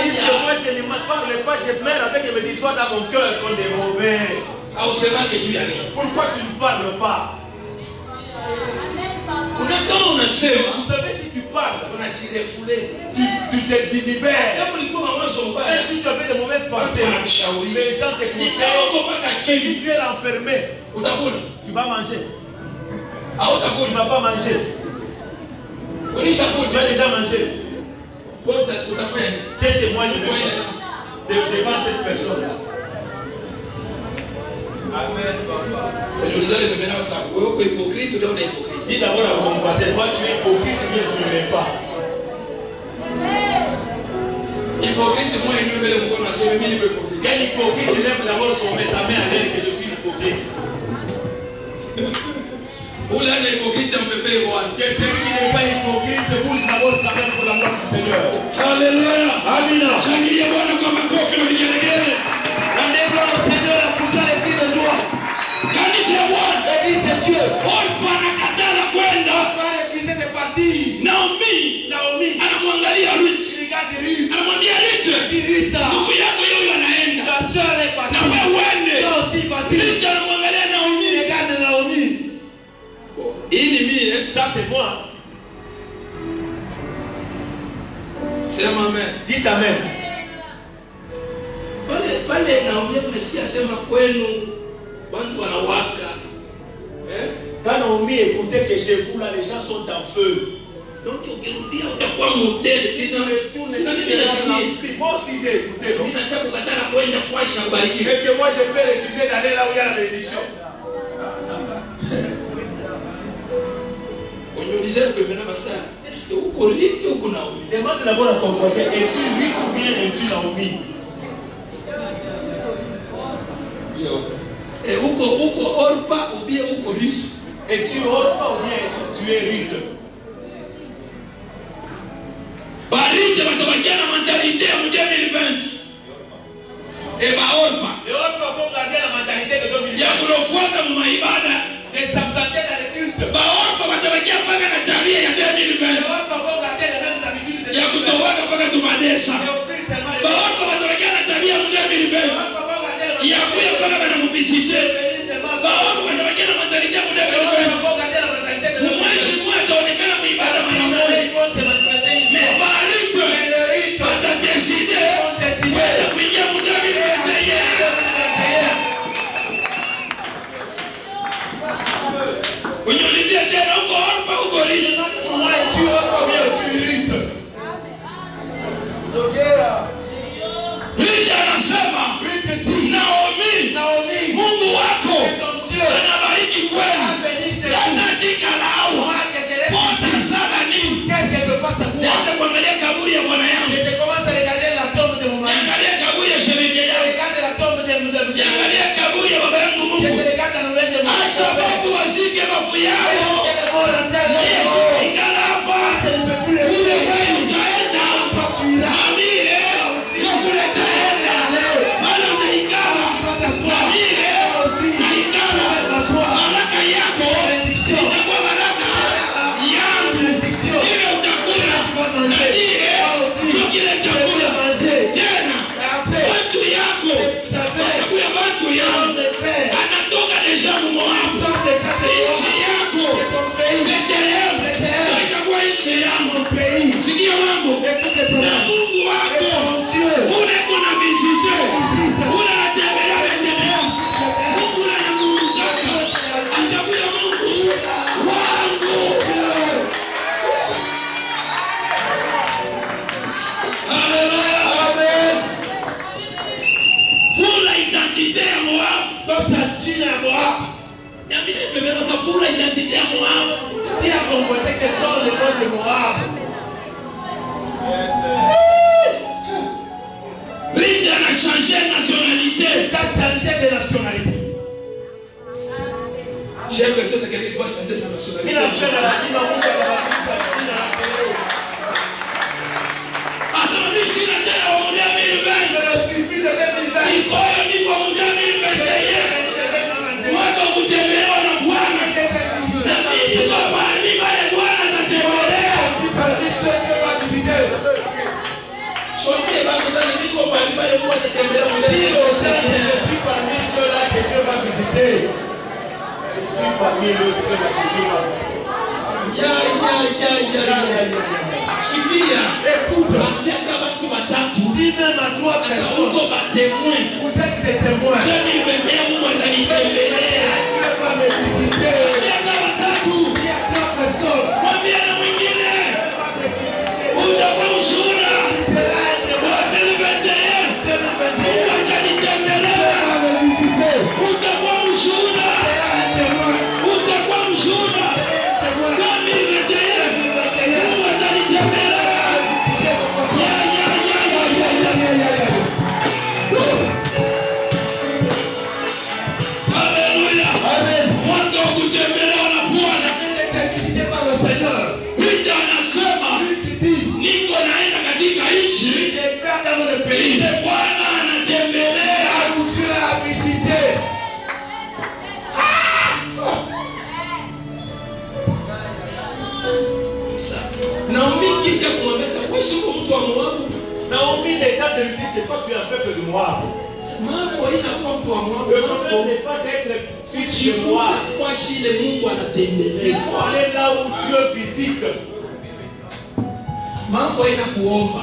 disent que moi je ne parle pas, je meurs avec et me disent soit dans mon cœur, ils sont des mauvais. Pourquoi tu ne parles pas? Vous savez, si tu parles, tu te libères. Même si tu avais de mauvaises pensées, les gens te conseillent. Et si tu es enfermé, tu vas manger. Tu ne vas pas manger. Tu as déjà mangé. Qu'est-ce que moi je vais faire? devant cette personne-là. Amen, papa. Dis d'abord à ton voisin, toi tu es hypocrite ou bien tu ne l'es pas. Hypocrite, moi, il me met le mot dans ce milieu. Quel hypocrite lève d'abord son met ta main à l'air que je suis hypocrite. Où là, l'hypocrite, on peut payer voir. Que celui qui n'est pas hypocrite bouge d'abord sa main pour la gloire du Seigneur. Alléluia. Amina. Shangilia Bwana kwa makofi na vigelegele. Rendez-vous au Seigneur en poussant les cris de joie. Kanisa ya Bwana. L'église de Dieu. Orpa anakataa kwenda. Va refuser de partir. Naomi anamwangalia Ruth. Anamwambia Ruth, ndugu yako yeye anaenda. Ta soeur est partie. Na wewe uende. Toi aussi vas-y. Ruth anamwangalia Naomi. Regarde Naomi. Hii ni mimi. Ça c'est moi. Sema amen. Dites amen. Pale Naomi kunasikia sema kwenu watu wanawaka. Quand Naomi écoutait que chez vous là les gens sont en feu. Donc ukirudia utakuwa modèle. Si tu retournes, moi aussi j'ai écouté. Mimi nataka kukatana kwenda fuasha bariki. Est-ce que moi je peux refuser d'aller là où il y a la bénédiction? Est-ce que vous connaissez ou Naomi? Demande d'abord à ton voisin, es-tu riche ou bien es-tu Naomi? Uko Orpa ou bien uko riche? Es-tu Orpa ou bien tu es riche? Barite watabakia na mentalité ya 2020. Orpa. Et Orpa faut garder la mentalité de 2020. Ya kulofuata maibada. De s'absenter dans les cultes. Orpa watabakia mpaka na tabia ya 2020. Orpa faut garder les mêmes habitudes de 2020. Ya kutowaka mpaka tumadesa. Orpa watabakia na tabia ya 2020. Ya kuya mpaka na mvisite. Orpa watabakia na mentalité ya 2020. Mweshi mmoja onekana muibada mwanamoni. Mais Barite wata décider kwenda kuingia mudami mwenye. Unyolizia tena uko Orpa uko riche. Riche anasema Naomi, Mungu wako anabariki kwenu. Anaandika lao. Pota sana nini? Nianze kuangalia kaburi ya bwana yangu. Niangalia kaburi ya shemeji yangu. Niangalia kaburi ya baba yangu Mungu. Acha babu wazike mafu yao. Yesu ingala hapa. Kule wewe utaenda. Amire. Kule utaenda. Mala utaikala. Amire. Naikala. Baraka yako. Itakuwa baraka yangu. Ile utakula. Amire. Kile utakula. Tena. Watu yako. Watakuya watu yako. Anatoka deja Moabu. Nchi yako. Bethlehem. Itakuwa nchi yangu. Sikia wangu. Na Mungu wako. Ule kuna visite. Ule anatembelea Bethlehem. Mungu na Mungu zaka. Atakuya Mungu wangu. Haleluya. Amen. Fula identité ya Moab. Dans sa dîne à Moab. Yamine bebera sa fula identité ya Moab. Dis à ton voisin que sont les noms de Moab. Rinde a changé nationalité. Il a changé de nationalité. J'ai besoin de quelqu'un qui va changer sa nationalité. Il a fait la dîme à Moab. Parmi eux, c'est la écoute, dis même à 3 personnes, vous êtes des témoins. Dieu va me visiter. Dis à 3 personnes, Dieu va me visiter. Naomi est temps de lui dire que toi tu es un peuple de Moab. Le problème n'est pas d'être fils de Moab. Il faut aller là où Dieu visite.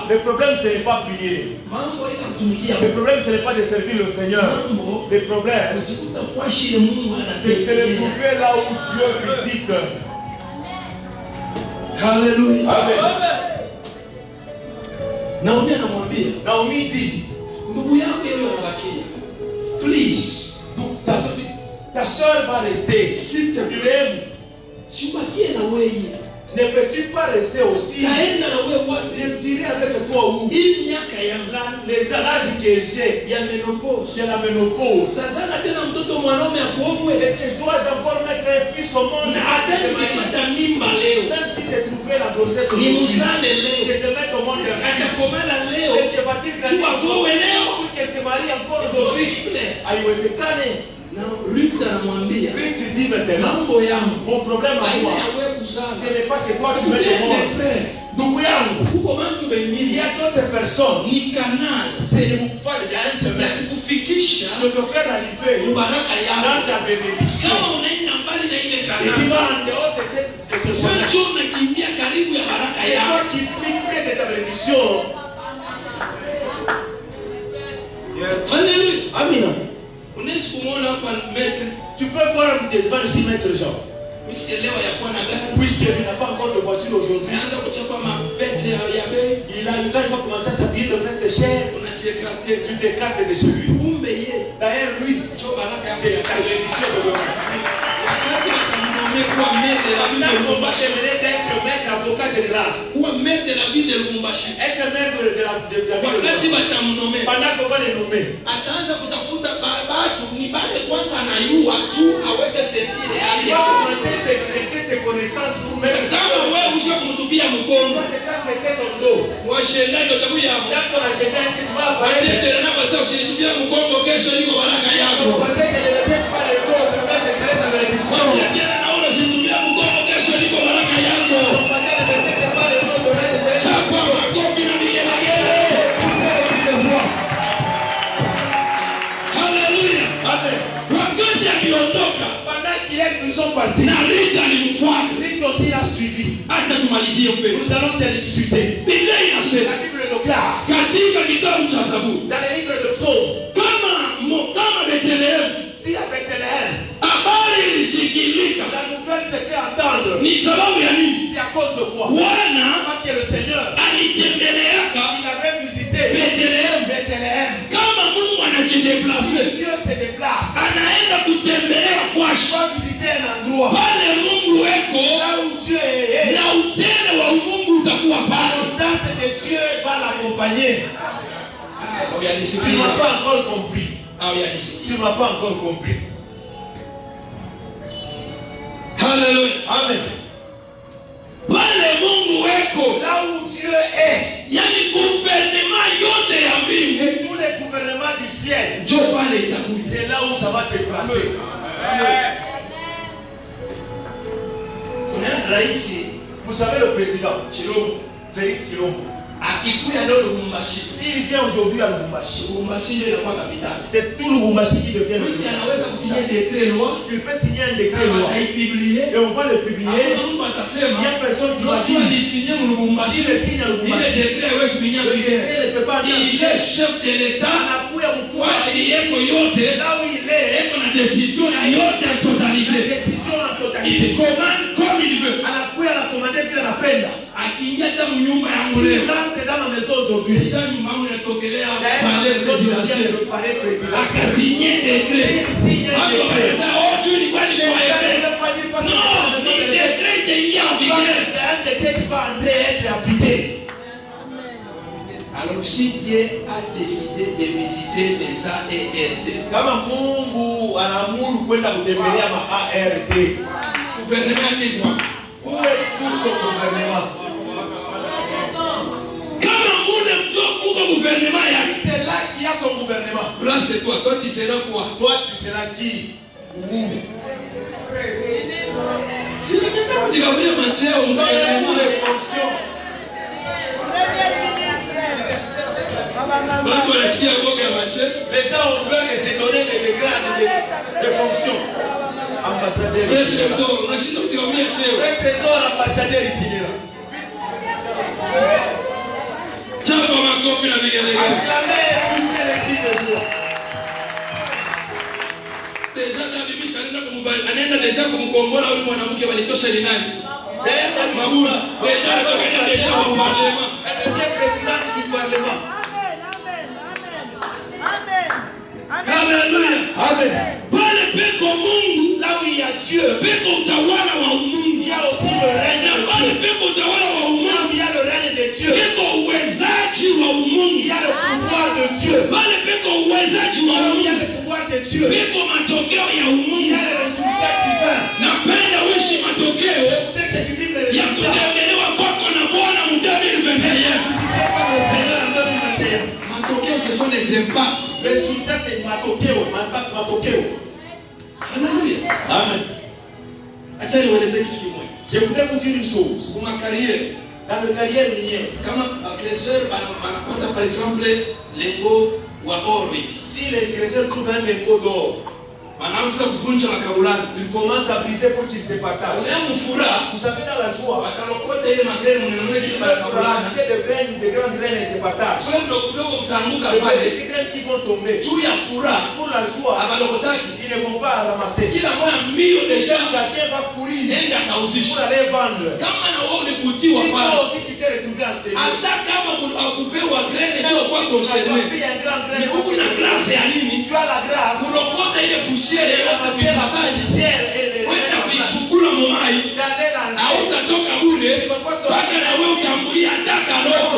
Le problème ce n'est pas prier. Le problème ce n'est pas de servir le Seigneur. Le problème c'est de se retrouver là où Dieu visite. Alléluia. Amen. Naomi dit, please, ta soeur va rester. S'il te plaît, ne peux-tu pas rester aussi? Je dirais avec toi où les âges que j'ai, c'est la ménopause. Est-ce que je dois encore mettre un fils au monde? Même si j'ai trouvé la grossesse aujourd'hui, que je mette au monde un fils, est-ce que va-t-il grandir pour qu'elle te marie encore aujourd'hui? Aïe, Ruth dit maintenant, mon problème à moi, ce n'est pas que toi tu mets au monde. Il y a d'autres personnes, c'est le mouvement il y a une semaine, de te faire arriver dans ta bénédiction. Et tu vas en dehors de ce chemin. C'est toi qui fuis près de ta bénédiction. Amen. Tu peux voir devant 6 mètres Jean. Puisqu'il n'a pas encore de voiture aujourd'hui. Quand il va commencer à s'habiller de vêtements chers, tu t'écartes de celui. D'ailleurs, lui, c'est la bénédiction de l'homme. On va devenir d'être maître avocat général. Être maître de la ville de Lubumbashi. Pendant qu'on va les nommer. Il va commencer à exercer ses connaissances pour mettre dans ton dos. Dans ton agenda, est-ce que tu vas apparaître? Ils sont partis. Rita aussi l'a suivi. Nous allons discuter. La Bible déclare dans les livres de Psaumes, si à Bethléem la nouvelle se fait entendre, c'est à cause de quoi? Parce que le Seigneur il avait visité Bethléem. Dieu se déplace. Va visiter un endroit là où Dieu est. L'abondance de Dieu va l'accompagner. Tu ne m'as pas encore compris. Tu ne m'as pas encore compris. Alléluia. Amen. Là où Dieu est, et tous les gouvernements du ciel, c'est là où ça va se passer. Vous savez le président Félix Tshilombo, s'il vient aujourd'hui à Lubumbashi, c'est tout Lubumbashi qui devient le président. Il peut signer un décret loi et on va le publier. Il y a personne qui va dire s'il le signe à Lubumbashi, le décret ne peut pas dire il est chef de l'État. Là où il est, la décision en totalité. Il commande comme il veut. Anakuya na commander vile anapenda. Akiingia mu nyumba ya mule. Rentre dans ma maison aujourd'hui. Akasigner décret. Alors si Dieu a décidé de visiter les ARD, kama Mungu anaamuru kwenda kutembelea ma ARD, gouvernement ni quoi? Où est tout ton gouvernement? Kama Mungu gouvernement c'est là qu'il y a son gouvernement. Là c'est toi. Toi tu seras quoi? Toi tu seras qui? Mungu. Si le Dieu dit Gabriel Mathieu, on donne les fonctions. de grades, de fonctions. Ambassadeur itinérant. Frère Trésor, ambassadeur itinérant. Acclamez et poussez les cris de joie. Déjà kumkombola yule mwanamke walitosha ni nani? Mabula. Elle devient présidente du Parlement. Alléluia. Amen. Pale peko Mungu, Là où il y a Dieu, peko utawala wa Mungu. il y a aussi le règne de Pale Dieu. peko utawala wa Là où Mungu, il y a le règne de Dieu, peko uwezaji wa Mungu. il y a le pouvoir de Dieu. Pale peko uwezaji wa Là où il y a Mungu, le pouvoir de Dieu, peko matokeo ya il y a Mungu. le résultat divin. Napenda uishi matokeo Je voudrais que tu vives le ya résultat. kutembelewa kwako na Bwana mu 2021. Visité par le Seigneur en 2021. Matokeo, ce sont des impacts. Le résultat, c'est matokeo, impact matokeo. Alléluia. Amen. Acha niwaeleze kitu kimoja. Je voudrais vous dire une chose. Kuna carrière. Dans le carrière minière, Kama agresseur banapata par exemple lengo wa oro hivi. si les agresseurs trouvent un lingot d'or, Wanaanza kuvunja makabulani. ils commencent à briser pour qu'ils se partagent. Ule mfura Vous savez, dans la joie, watalokota ile magreni mwenyewe ils ile peuvent makabulani. ramasser de grandes graines et se partagent. Kwa ndio kidogo mtaanguka Les pale. petites graines qui vont tomber, Juu ya fura pour la joie, abalokotaki. ils ne vont pas ramasser. Kila moja mbio Déjà, deja chacun va courir nenda pour kauzisha. aller vendre. Kama na wewe Si ulikutiwa toi pale. aussi tu t'es retrouvé en série, Hata kama kupewa greni même sio si kwa tu n'as concerne. pas pris un grand grain, Ni Mungu na grâce ya nini? tu as la grâce Kulokota ile pusiere de yote ramasser la kuikusanya. poussière et de Kwenda mettre en place. kuishukula momai. D'aller dans le Hautatoka bure mpaka na wewe ukiambulia taka loko.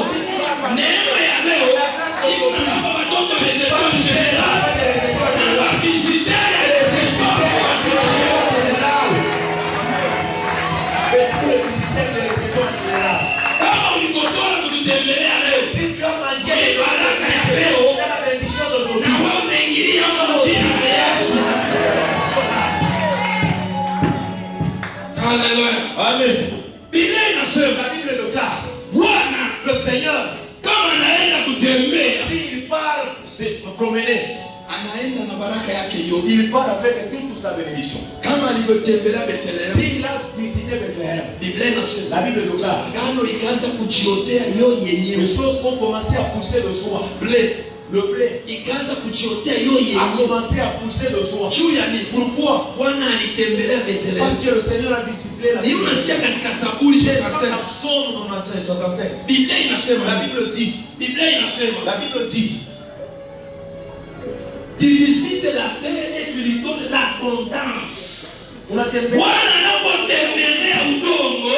Neema ya leo iko na watoto wa Yesu General na visiteri ya Yesu. Kama ulikotoa kututembelea leo na wewe umeingilia kwa jina la Yesu. Haleluya. Amen. Biblia inasema La Bible déclare, Bwana le Seigneur, kama anaenda kutembea s'il part se promener, anaenda na baraka yake yote, il part avec toute sa bénédiction. kama alivyotembelea Bethlehem. S'il a visité Bethléem, Biblia inasema la Bible déclare, ngano ikaanza kujiotea yo yenyewe, les choses ont commencé à pousser de soi. blé Le blé ikaanza kujiotea yo a yenyewe. commencé à pousser de soi. Juu ya nini? Pourquoi? Bwana alitembelea Parce Bethlehem. que le Seigneur a visité la Ni unasikia katika Zaburi J'ai 65. Psaume 95, 65. Biblia inasema, La Bible dit, Biblia inasema, la Bible dit, tu visites la terre et tu lui donnes l'abondance. unatembea Bwana anapotembelea udongo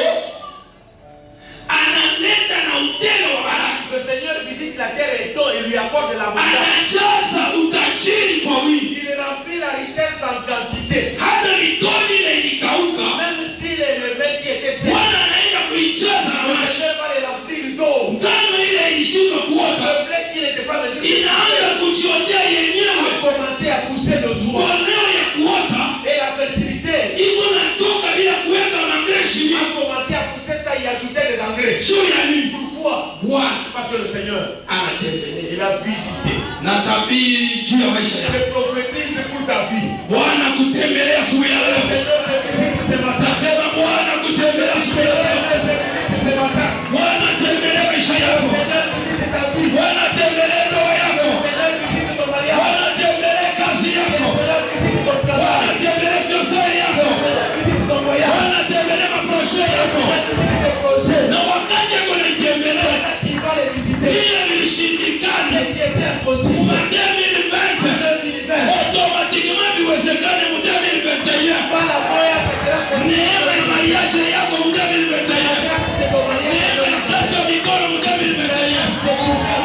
analeta na utele wa baraka. le Seigneur visite la terre et donne, il lui apporte de l'abondance. Anajaza utajiri kwa wingi. Il remplit la richesse en quantité. Hata mitoni ile ilikauka, Même si le mec qui était sec, Bwana anaenda kuijaza na le maji. Seigneur va les remplir d'eau. Ngano ile ilishuka kuota, Le blé qui n'était pas mesure inaanza kujiotea a yenyewe. commencé à pousser de soi. Boneo ya kuota Et la fertilité iko natoka bila kuweka magreshi a commencé à pousser ça et ajouter des engrais. juu ya nini? Pourquoi? Bwana Parce que le Seigneur, anatembelea il a visité. na tabiri juu ya maisha yako. Je prophétise pour ta vie. Bwana kutembelea asubuhi ya Le leo. Seigneur te visite ce matin. Nasema Bwana kutembelea Le asubuhi ya leo. Seigneur te visite ce matin. Bwana tembelea maisha Le yako. Seigneur visite ta vie. Bwana tembelea ndoa Le yako. Seigneur visite ton mariage. Bwana tembelea kazi Le yako. Seigneur visite ton Bwana travail. tembelea biashara Le yako. Seigneur visite ton voyage. Bwana tembelea maproje Le yako. Seigneur visite tes projets. Na wakati yako naitembelea Il va les visiter. ile vilishindikana Ce qui était impossible. mu 2020 En 2020, automatiquement viwezekane mu 2021. par la moyen, ce sera possible. Neema ya mariage yako mu 2021. Grâce de ton mariage, Neema ya kuacha mikono mu 2021.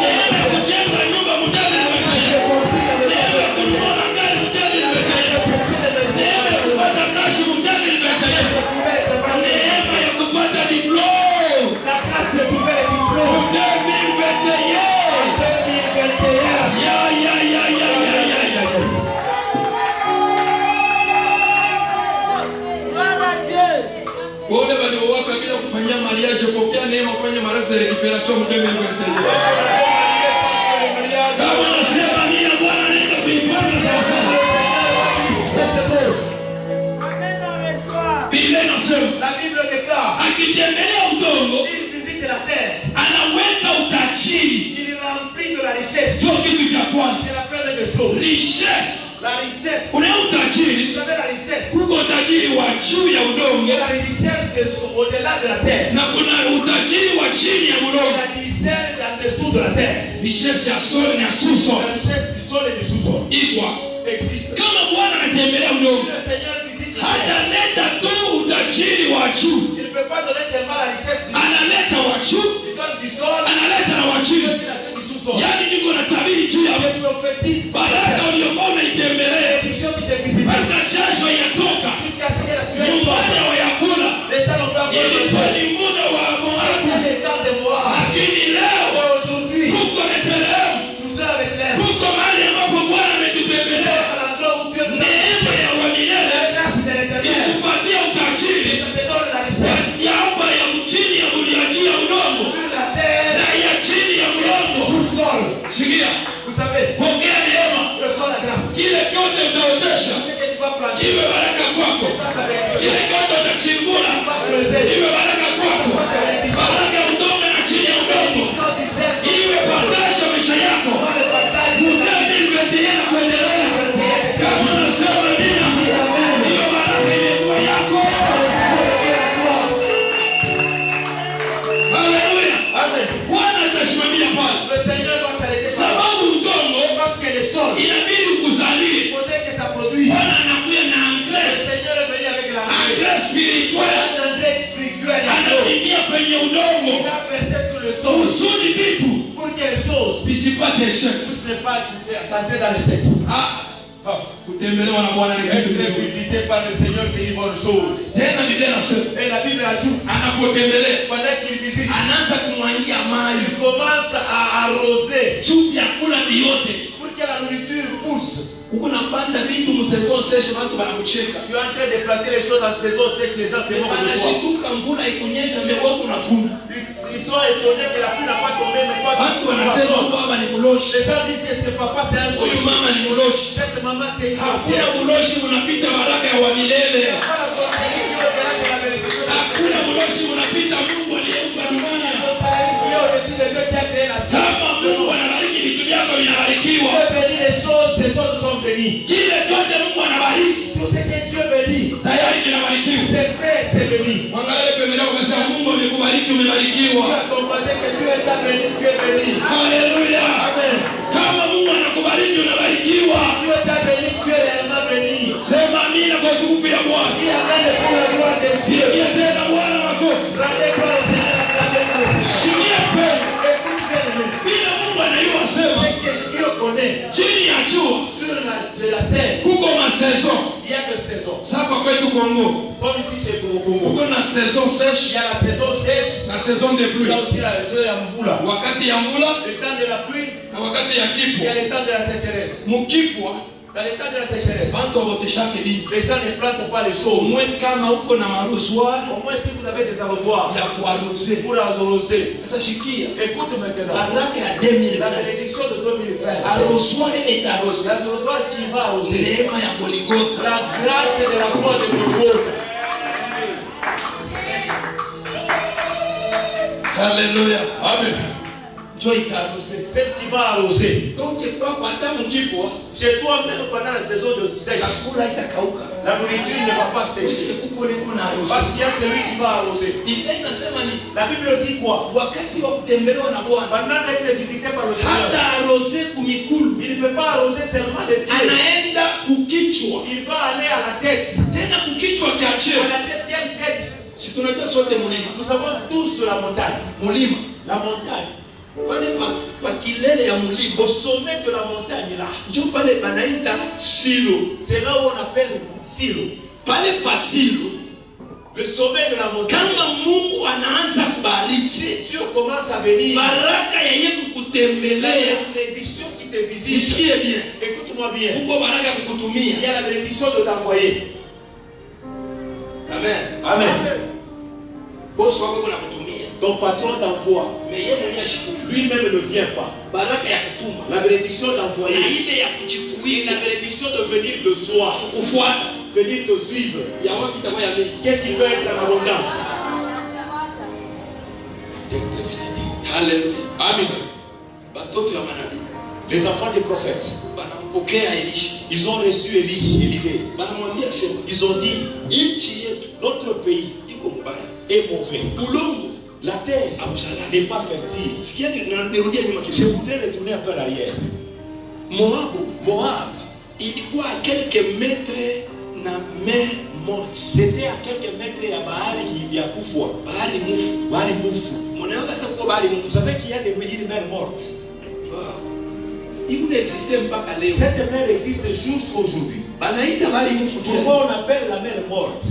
Neema ya kujenga nyumba mu 2021. Neema ya kununua gari mu 2021. Neema ya kupata kazi mu 2021. Neema ya kupata diploma la grâce de trouver les diplômes. mu 2021. Ya, ya, ya, ya, ya, ya, ya. Kwa wale waliowaka bila kufanyia mariage, pokea neema, fanya mariage de recuperation mu 2021. Kama nasema nia Bwana anaenda kuifanya sawa sawa. akitembelea udongo, s'il visite la terre, anaweka utajiri. il remplit de la richesse. Sio kitu cha kwanza. C'est la première des choses. Richesse. La richesse. Kuna utajiri. Vous avez la richesse. Kuko utajiri wa juu ya udongo. Et la richesse au-delà de la terre. Na kuna utajiri wa chini ya Et udongo. la richesse en dessous de la terre. Richesse ya sol na sous-sol. La richesse du sol et du sous-sol Iko. existe. Kama Bwana anatembelea udongo, Le Seigneur visite la terre. hataleta tu utajiri wa juu. Il ne peut pas donner seulement la richesse du sol. Analeta wa juu, Il donne du sol, analeta na wa il chini. donne la du sous-sol. Yaani niko na tabiri juu ya Et prophétise baraka uliyokuwa la unaitembelea. bénédiction qui te visite. Hata jasho inatoka. Jusqu'à ce que la sueur Nyumbani tombe. hawayakula. Les gens n'ont pas Ilikuwa besoin ni muda wa Moabu. de temps de moi. Lakini leo Et aujourd'hui, kuko Bethlehemu. nous sommes avec l'air. Kuko mahali ambapo Bwana ametutembelea. À l'endroit où Dieu nous a Neema ya la wamilele grâce de l'éternel. ikupatia utajiri Ça te donne la richesse yamba ya mchini ya muliaji ya udongo sur la terre, na ya chini ya udongo. sur le sol. Sikia, Vous savez, pokea neema. reçois la grâce. Kile kyote utaotesha Ce que tu vas planter, kiwe baraka kwako. ça va bénir. Kile kyote utachimbula Tu vas creuser. kiwe baraka kwako. Baraka ya udongo na chini ya udongo Quand tu sais, iwe partage ya maisha yako. on le partage. Mutende nimetia na kuendelea. Kama unasema nina, hiyo baraka imekuwa yako. Haleluya. Amen. Bwana atasimamia pale. Le Seigneur va s'arrêter par là. Sababu udongo Parce que le sol, inabidi il kuzalie. faudrait que ça produise. Bwana anakuja na Le engrais. Seigneur est venu avec la Engrais spirituel. un engrais spirituel et d'eau. Anatimia penye udongo. Il a versé sur le sol Kusudi vitu pour que les choses visipate shaka. puissent ne pas t'entrer dans l'échec. Kutembelewa na Bwana ni kitu Être kizuri. visité par le Seigneur, c'est une bonne chose. Tena Biblia inasema Et la Bible ajoute, anapotembelea pendant qu'il visite, anaanza kumwangia maji il commence à arroser juu vyakula vyote. pour que la nourriture pousse. Huko napanda vitu msezon seshe watu wanakucheka. Tu es en train de planter les choses en saison sèche, les gens se moquent de toi. Wanashituka mvula ikunyesha mbele unafuna. Ils sont étonnés que la pluie n'a pas tombé, mais toi Watu tu wanasema poissons. baba ni muloshi. Les gens disent que ce papa c'est un Huyu sourd. mama ni muloshi. Cette maman c'est une Hakuna sorcière. muloshi unapita baraka ya wa milele. Voilà la sorcellerie qui est au-delà de la bénédiction de Hakuna Dieu. muloshi unapita Mungu aliyeumba dunia. La sorcellerie qui est au-dessus de Dieu qui a créé la Kama Mungu anabariki vitu vyako vinabarikiwa. Dieu bénit les choses sont bénies. Kile chote Mungu anabariki Tout ce que Dieu bénit, tayari kinabarikiwa. c'est prêt, c'est béni. Mwangalie pembeni yako kasema Mungu amekubariki Tu umebarikiwa. as compris que Dieu est béni, tu es béni. Haleluya. Amen. Kama Mungu anakubariki unabarikiwa. Dieu t'a béni, tu es réellement béni. Sema amina kwa utukufu ya Bwana. Dis amen pour la gloire de Dieu. Pigia tena Bwana makofi. Rendez gloire au Seigneur, acclamez-le. Shikia pendo. Écoute bien, Bila Mungu anayua sema ce que Dieu connaît chini ya jua sur la scène, kuko masaison. il y a deux saisons. Sasa kwetu Kongo Comme ici chez Congo. kuko na saison Il sèche y a la saison sèche, na saison de il y pluie. a aussi la saison de mvula. Wakati ya mvula Le temps de la pluie, na wakati ya il y kipwa. a le temps de la sécheresse. Mukipwa Dans le temps de la sécheresse, bantu waboteshake dini. les gens ne plantent pas les choses. Umwe kama uko na marozwari Au moins si vous avez des arrosoirs ya kuarose. pour arroser. Sasa shikia Écoute maintenant. baraka ya La 2020. bénédiction de 2020. Arozwari etarose. L'arrosoir qui va arroser. Neema ya Goligota. La grâce de la croix de Golgotha. Haleluya. Amen. Njoo itarose. C'est ce qui va arroser. Donc kwako hata mkipwa Chez toi, même pendant la saison de sèche, chakula itakauka. la nourriture ne va pas sécher. Kuko liko na Parce arose. qu'il y a celui qui va arroser. Biblia inasema ni La Bible dit quoi? wakati wa kutembelewa na Bwana Pendant d'être visité par le Seigneur, hata arose kumikulu. il ne peut pas arroser seulement les pieds. Anaenda kukichwa. Il va aller à la tête. Tena kukichwa À kiachie. la tête, quelle tête? Si tunajua sote mulima. Nous savons tous sur la montagne. Mulima. La montagne. Pale pa kilele ya mulima. Au sommet de la montagne là, Njoo pale panaita Silo. c'est là où on appelle Silo. Pale pa Silo. Le sommet de la montagne. Kama Mungu anaanza kubariki, Si Dieu commence à venir, baraka ya yeye la kukutembelea. bénédiction qui te visite, Nisikie bien. écoute-moi bien, Mungu baraka il kukutumia. y a la bénédiction de t'envoyer. Amen. Amen. Bosi wako kuna kutumia. Ton patron t'envoie. Mais yeye mwenyewe ashukuru. Lui-même ne vient pas. Baraka ya kutuma. La bénédiction Na d'envoyer. ile ya Et kuchikuia la bénédiction de venir de soi. kufuata. Venir te suivre. Ya wapi itakuwa ya mimi? Qu'est-ce qui peut être en abondance? Alléluia. Amen. Batoto ya manabii. Les enfants des prophètes, Banampokea Elisha. ils ont reçu Élisée. Banamwambia sema, Ils ont dit, nchi yetu notre pays iko mbaya. est mauvais. Bulongo La terre n'est pas fertile. sikia nirudia nyuma Je kidogo. voudrais retourner un peu à l'arrière. Moab ilikuwa à quelques mètres na mer morte. C'était à quelques mètres ya bahari ya kufwa. Bahari mufu. Bahari mufu. Mnaona sasa kwa bahari mufu. Vous savez qu'il y a une mer morte. Il n'existe mpaka leo. Cette mer existe jusqu'aujourd'hui. Banaita bahari mufu. Pourquoi on appelle la mer morte?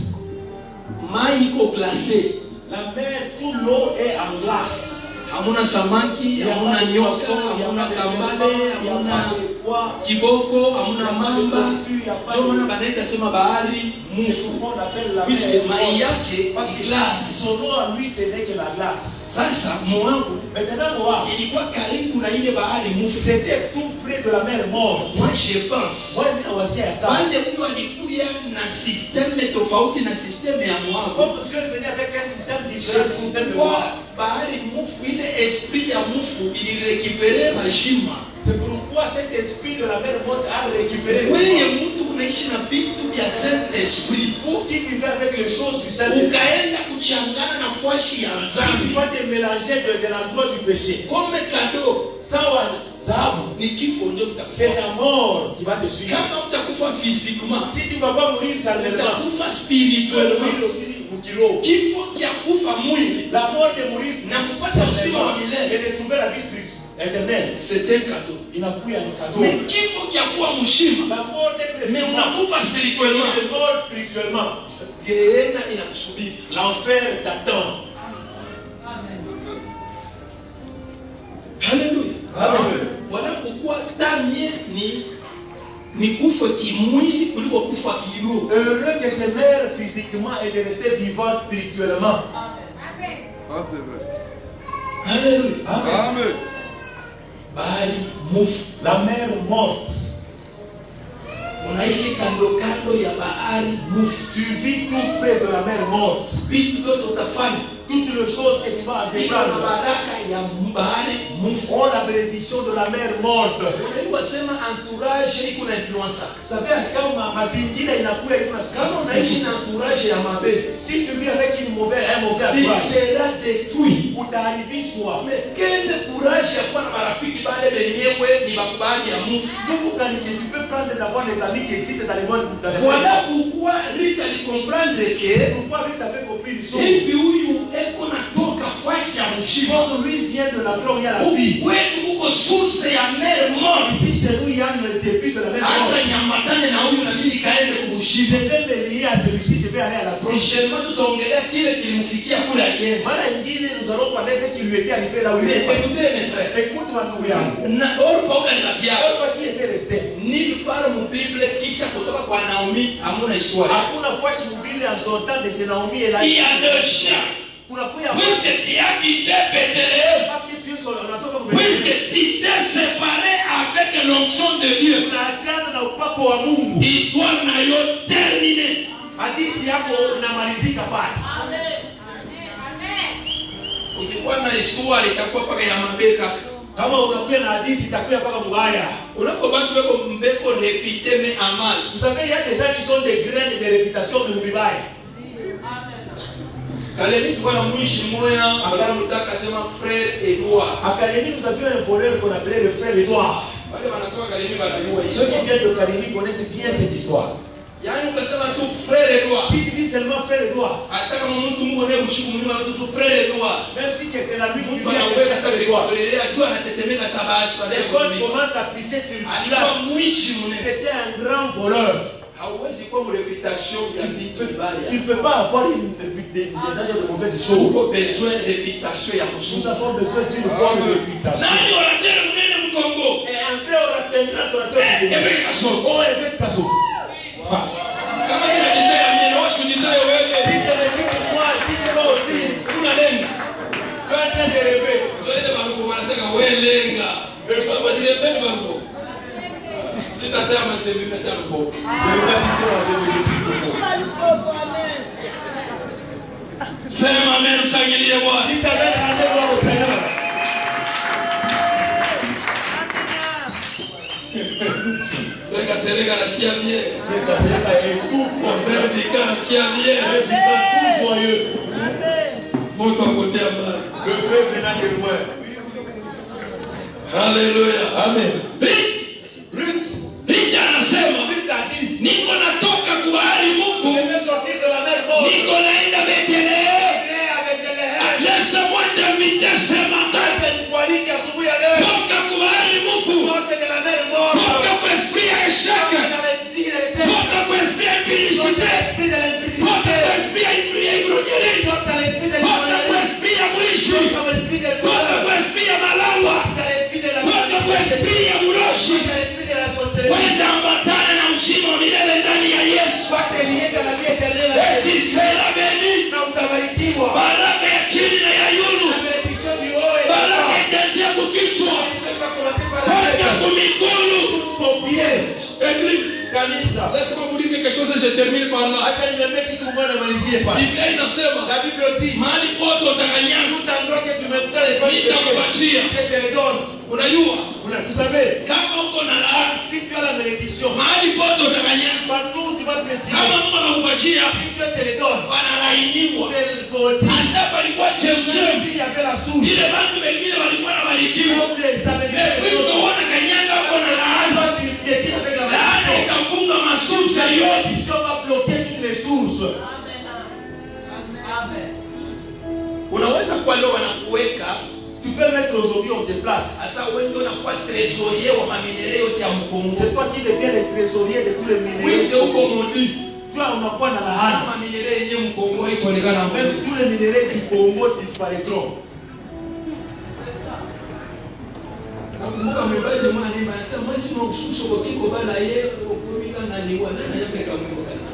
Mai iko glacé. La mer, toute l'eau est en glace. Hamuna samaki, hamuna nyoso, hamuna kambale, hamuna kiboko, hamuna mamba. Ndio maana banaita sema bahari mufu. Puisque mai yake ni glace. Son eau à lui, ce n'est que la glace. Sasa Moab ilikuwa karibu na ile bahari mufu. C'était tout près de la mer morte. Moi je pense. Wale mtu walikuja na système tofauti na système ya Moab. Comme Dieu venait avec un système différent du système de Moab. Bahari mufu ile esprit ya mufu il récupérer mashima. C'est pourquoi cet esprit de la mer morte a récupéré les wewe mtu unaishi na vitu vya Saint Esprit. Vous qui vivez avec les choses du Saint-Esprit. Ukaenda kuchangana na fuashi ya dhambi. Tu vas te mélanger de l'endroit du péché. Comme cadeau. Sawa zahabu. Ni kifo ndio kutakufa. C'est la mort qui va te suivre. Kama utakufa physiquement. Si tu ne vas pas mourir charnellement. Utakufa spirituellement. Tu vas mourir aussi mukiro. Kifo kia kufa mwili. La mort de mourir na kupata uzima wa milele. Et de trouver la vie spirituelle. Éternel, c'est un cadeau. Inakuya ni cadeau. Mais kifo kia kuwa mshima. La mort d'être mais unakufa spirituellement. Tu es mort spirituellement. Gehenna inakusubiri. L'enfer t'attend. Alléluia. Amen. Voilà pourquoi tamie ni kufa kimwili kuliko kufa kiroho. Heureux que je meure physiquement et de rester vivant spirituellement. Amen. Ah, c'est vrai. Alléluia. Amen. Amen. Bahari mufu. La mer morte. Unaishi kando kando ya bahari mufu. Tu vis tout près de la mer morte. Vitu vyote utafanya. Toutes les choses que tu vas entreprendre. Baraka ya bahari mufu. On la bénédiction de la mer morte. Wasema entourage iko na influence. Vous savez kama mazingira inakuwa iko na kama unaishi na entourage ya mabe. Si tu vis avec un mauvais entourage. Tu seras détruit. Utaharibishwa. Mais quel courage ya kuwa na marafiki bale benyewe ni bakubali ya mufu. D'où que tu peux prendre d'avoir des amis qui existent dans le monde. Voilà pourquoi Rita ali comprendre que pourquoi Rita avait compris une chose. Hivi huyu eko natoka fwashi ya mshima. Comme lui vient de la gloire, il y a la vie. Wetu kuko source ya mer morte. Ici chez nous il y a le début de la mer morte. Acha nyamatane na huyu na mimi kaende kubushije. Je vais me lier à celui-ci, je vais aller à la croix. Prochainement tutaongelea kile kilimfikia kule alienda. Mara nyingine nous allons parler ce qui lui était arrivé là où il est. Écoutez mes frères. Écoute ma ndugu yangu. Na orpa ukanibakia. Orpa qui était resté. Nulle part mu Bible kisha kutoka kwa Naomi hamuna historia. Hakuna fwashi mubili en son temps de chez Naomi et là. Il y a deux chiens. Puisque tu as quitté Bethléem, puisque tu t'es séparé avec l'onction de Dieu, l'histoire n'a pas terminé. Ukikuwa na histoire itakuwa paka ya mabeka. Kama unakuwa na hadithi itakuwa paka mbaya. Unako watu wako mbeko répété mais en mal. Vous savez il y a des gens qui sont des graines de réputation mais mbaya. Kalemi tulikuwa na mwishi mmoja ambaye mtaka sema frère Edouard. À Kalemi nous avions un voleur qu'on appelait le frère Edouard. Wale wanatoka Kalemi wanajua hiyo. Ceux qui viennent de Kalemi connaissent bien cette histoire. Yaani ukasema tu frère Edouard. Si tu dis seulement frère Edouard. Hata kama mtu Mungu ndiye mshiku Mungu anaitwa tu frère Edouard. Même si que c'est la nuit qui vient avec frère Edouard. Ile ajua anatetemeka sabasi pale. Les causes commencent à pisser sur lui. Alikuwa mwishi mne. C'était un grand voleur. Hauwezi kuwa mu réputation ya vitu vibaya. Tu ne peux pas avoir des mauvaises choses. Uko besoin de réputation ya mzuri. Nous avons besoin d'une bonne réputation. Nani wanataka mnene mkongo? Un frère orateur oh avec kaso. Kama kila ndio mimi washu ndio wewe. Si tu me dis que moi si tu vas aussi kuna lenga. Quand tu de rêver. Wewe bangu wanasema wewe lenga. Wewe baba sipendi bangu. Sitatea masevi na tango. Sema amen, mshangilie Bwana. Dites amen, rendez-vous au Seigneur. Kasereka nasikia bien. Frère Kasereka est tout Frère content. Vika nasikia bien. Frère Vika tout joyeux. Moto à côté à bas. Le frère venant de loin. Alléluia. Amen. Ruth Ruth anasema a dit, niko natoka kwa bahari je mfu. vais sortir de la mer morte. Niko naenda Bethlehem. Avec Bethléem. Laisse-moi t'inviter ce matin. Nikualike asubuhi ya leo. Toka kwa bahari mfu. Sorte de la mer morte. Toka kwa esprit ya échec. Dans l'esprit de l'échec. Toka kwa esprit ya impudicité. L'esprit de Toka l'impudicité. kwa esprit ya ibronyeri. Sorte de l'esprit de Toka kwa l'impudicité. esprit ya mwishi. Sorte de l'esprit de Toka kwa esprit ya malawa. l'esprit de la Toka kwa esprit ya uroshi. Sorte de l'esprit de la sorcellerie. Kwenda ambatana na uzima wa milele ndani ya Yesu. Sois lié dans la vie éternelle. Eti sera beni. Na utabarikiwa. Baraka ya chini na ya yulu. La bénédiction du haut et du Baraka bas. itaanzia kukichwa. Ça va commencer par la Kwenda tête. kumikulu. Ton pied. Église. Kanisa. Laisse-moi vous dire quelque chose et je termine par là. Acha niambie kitu mmoja namalizie pale. Biblia inasema La Bible dit, mahali pote utaganyana tout endroit que tu me feras les pas de nitakupatia. je te le donne. Unajua Vous savez, kama uko na laana si tu as la bénédiction, mahali pote utaganyana, partout où tu vas pétiller, kama Mungu anakupatia si Dieu te le donne, wanalainiwa. c'est le côté. Hata palikuwa chemchemi Il y avait la source. ile bantu wengine walikuwa nabarikiwa. Comme les Kristo wana kanyanga uko na laana, laana itafunga masusa la yote. bénédiction va bloquer toutes les sources. Unaweza kuwa leo wanakuweka Tu peux mettre aujourd'hui, on te place. sasa wewe ndio unakuwa trésorier wa maminere yote ya Mkongo. C'est toi qui deviens le trésorier de tous les Wisi minéraux. huko modi. Tu as on a quoi dans la haine. Kama minere yenyewe Mkongo itaonekana mbele. Même tous les minéraux du Congo disparaîtront. Nakumbuka mlibaje mwana ni anasema mwezi wa ususo kwa kiko bala ye okumika na liwa na yapeka mwiko kana.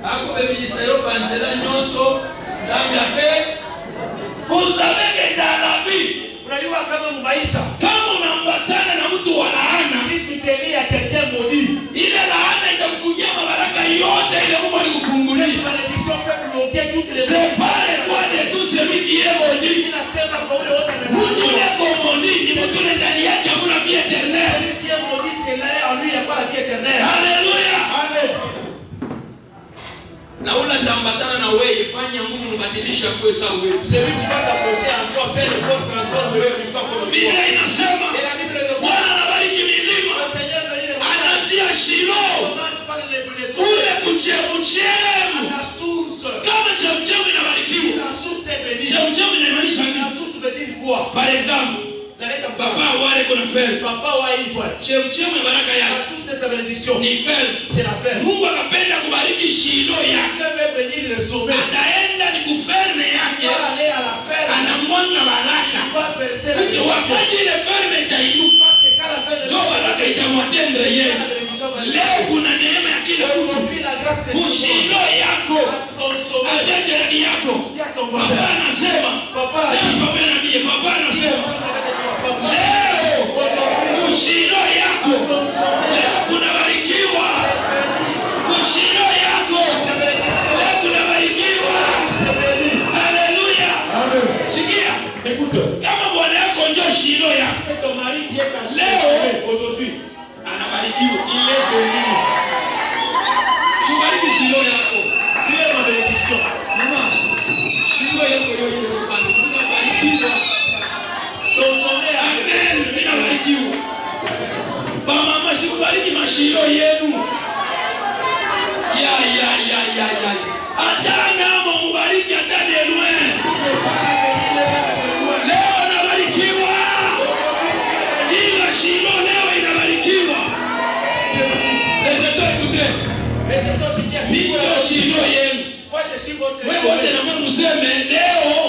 Ako bebisayo banzela nyonso Nzambe ape. Usabeke dalabi. Unajua kama maisha, Kama unaambatana na mtu wa laana, si tu te lis à quelqu'un maudit, ile laana itakufungia mabaraka yote ile Mungu alikufungulia. cette malédiction peut bloquer toutes les Sépare-toi de tout celui qui est maudit. inasema kwa ule wote Mtu leko maudit ni mtu ule ndani yake hakuna vie éternelle. celui qui est maudit, c'est là en lui, il n'y a pas la vie éternelle. Alléluia. Amen. Na ula ndambatana na wewe fanya Mungu mbadilisha kwa sawa wewe. Celui qui va t'approcher en toi, fait le corps transforme le qui soit comme toi. Biblia inasema Et la Bible le dit, Bwana anabariki milima, le Seigneur bénit les montagnes. anaanzia Shilo Commence par les kule blessures. kuchemuchemu. La source. Kama chemuchemu inabarikiwa, La source est bénie. chemuchemu inamaanisha La nini? source veut dire quoi? Par exemple, Naleta papa mfano. wale kuna feri. Papa wa hivyo. Chemuchemu ya baraka La yake source de sa bénédiction, ni feri. c'est la ferme. Mungu akapenda kubariki Shilo yake. Dieu veut bénir le sommet. Ataenda ni kuferme Il yake. va aller à la ferme. Anamwona baraka. Il va verser la Porque bénédiction. wakati ile ferme itainuka, Parce que quand la ferme ndio baraka itamwatendre yeye. la bénédiction va Leo kuna neema ya kila mtu. aujourd'hui la grâce de Dieu. Kushilo yako, À ton sommet. aje jirani yako. Dis à ton Papa voisin. anasema, Papa a sema dit. pamoja na mimi, papa Dieu anasema, est avec toi. Papa. leo Aujourd'hui. kushilo yako, Ton sommet. leo kunabarikiwa. Kushilo yako, La bénédiction leo kunabarikiwa. est bénie. Haleluya. Amen. Sikia, Écoute. kama bwana yako ndio shilo yako, C'est ton mari qui est à Léo. aujourd'hui. anabarikiwa. Il est béni. Sibariki shilo yako. Tu es ma bénédiction. Mama, shilo yako ndio ile upande. Unabarikiwa. Ton sommet est Amen, ninabarikiwa. Mama, sibariki mashilo yenu. Ya. Hata namo mubariki hata delwe. Leo nabarikiwa. Ila shilo leo inabarikiwa. Laissez-toi écouter. Mimi ndio shilo yenu. Wewe wote na Mungu useme leo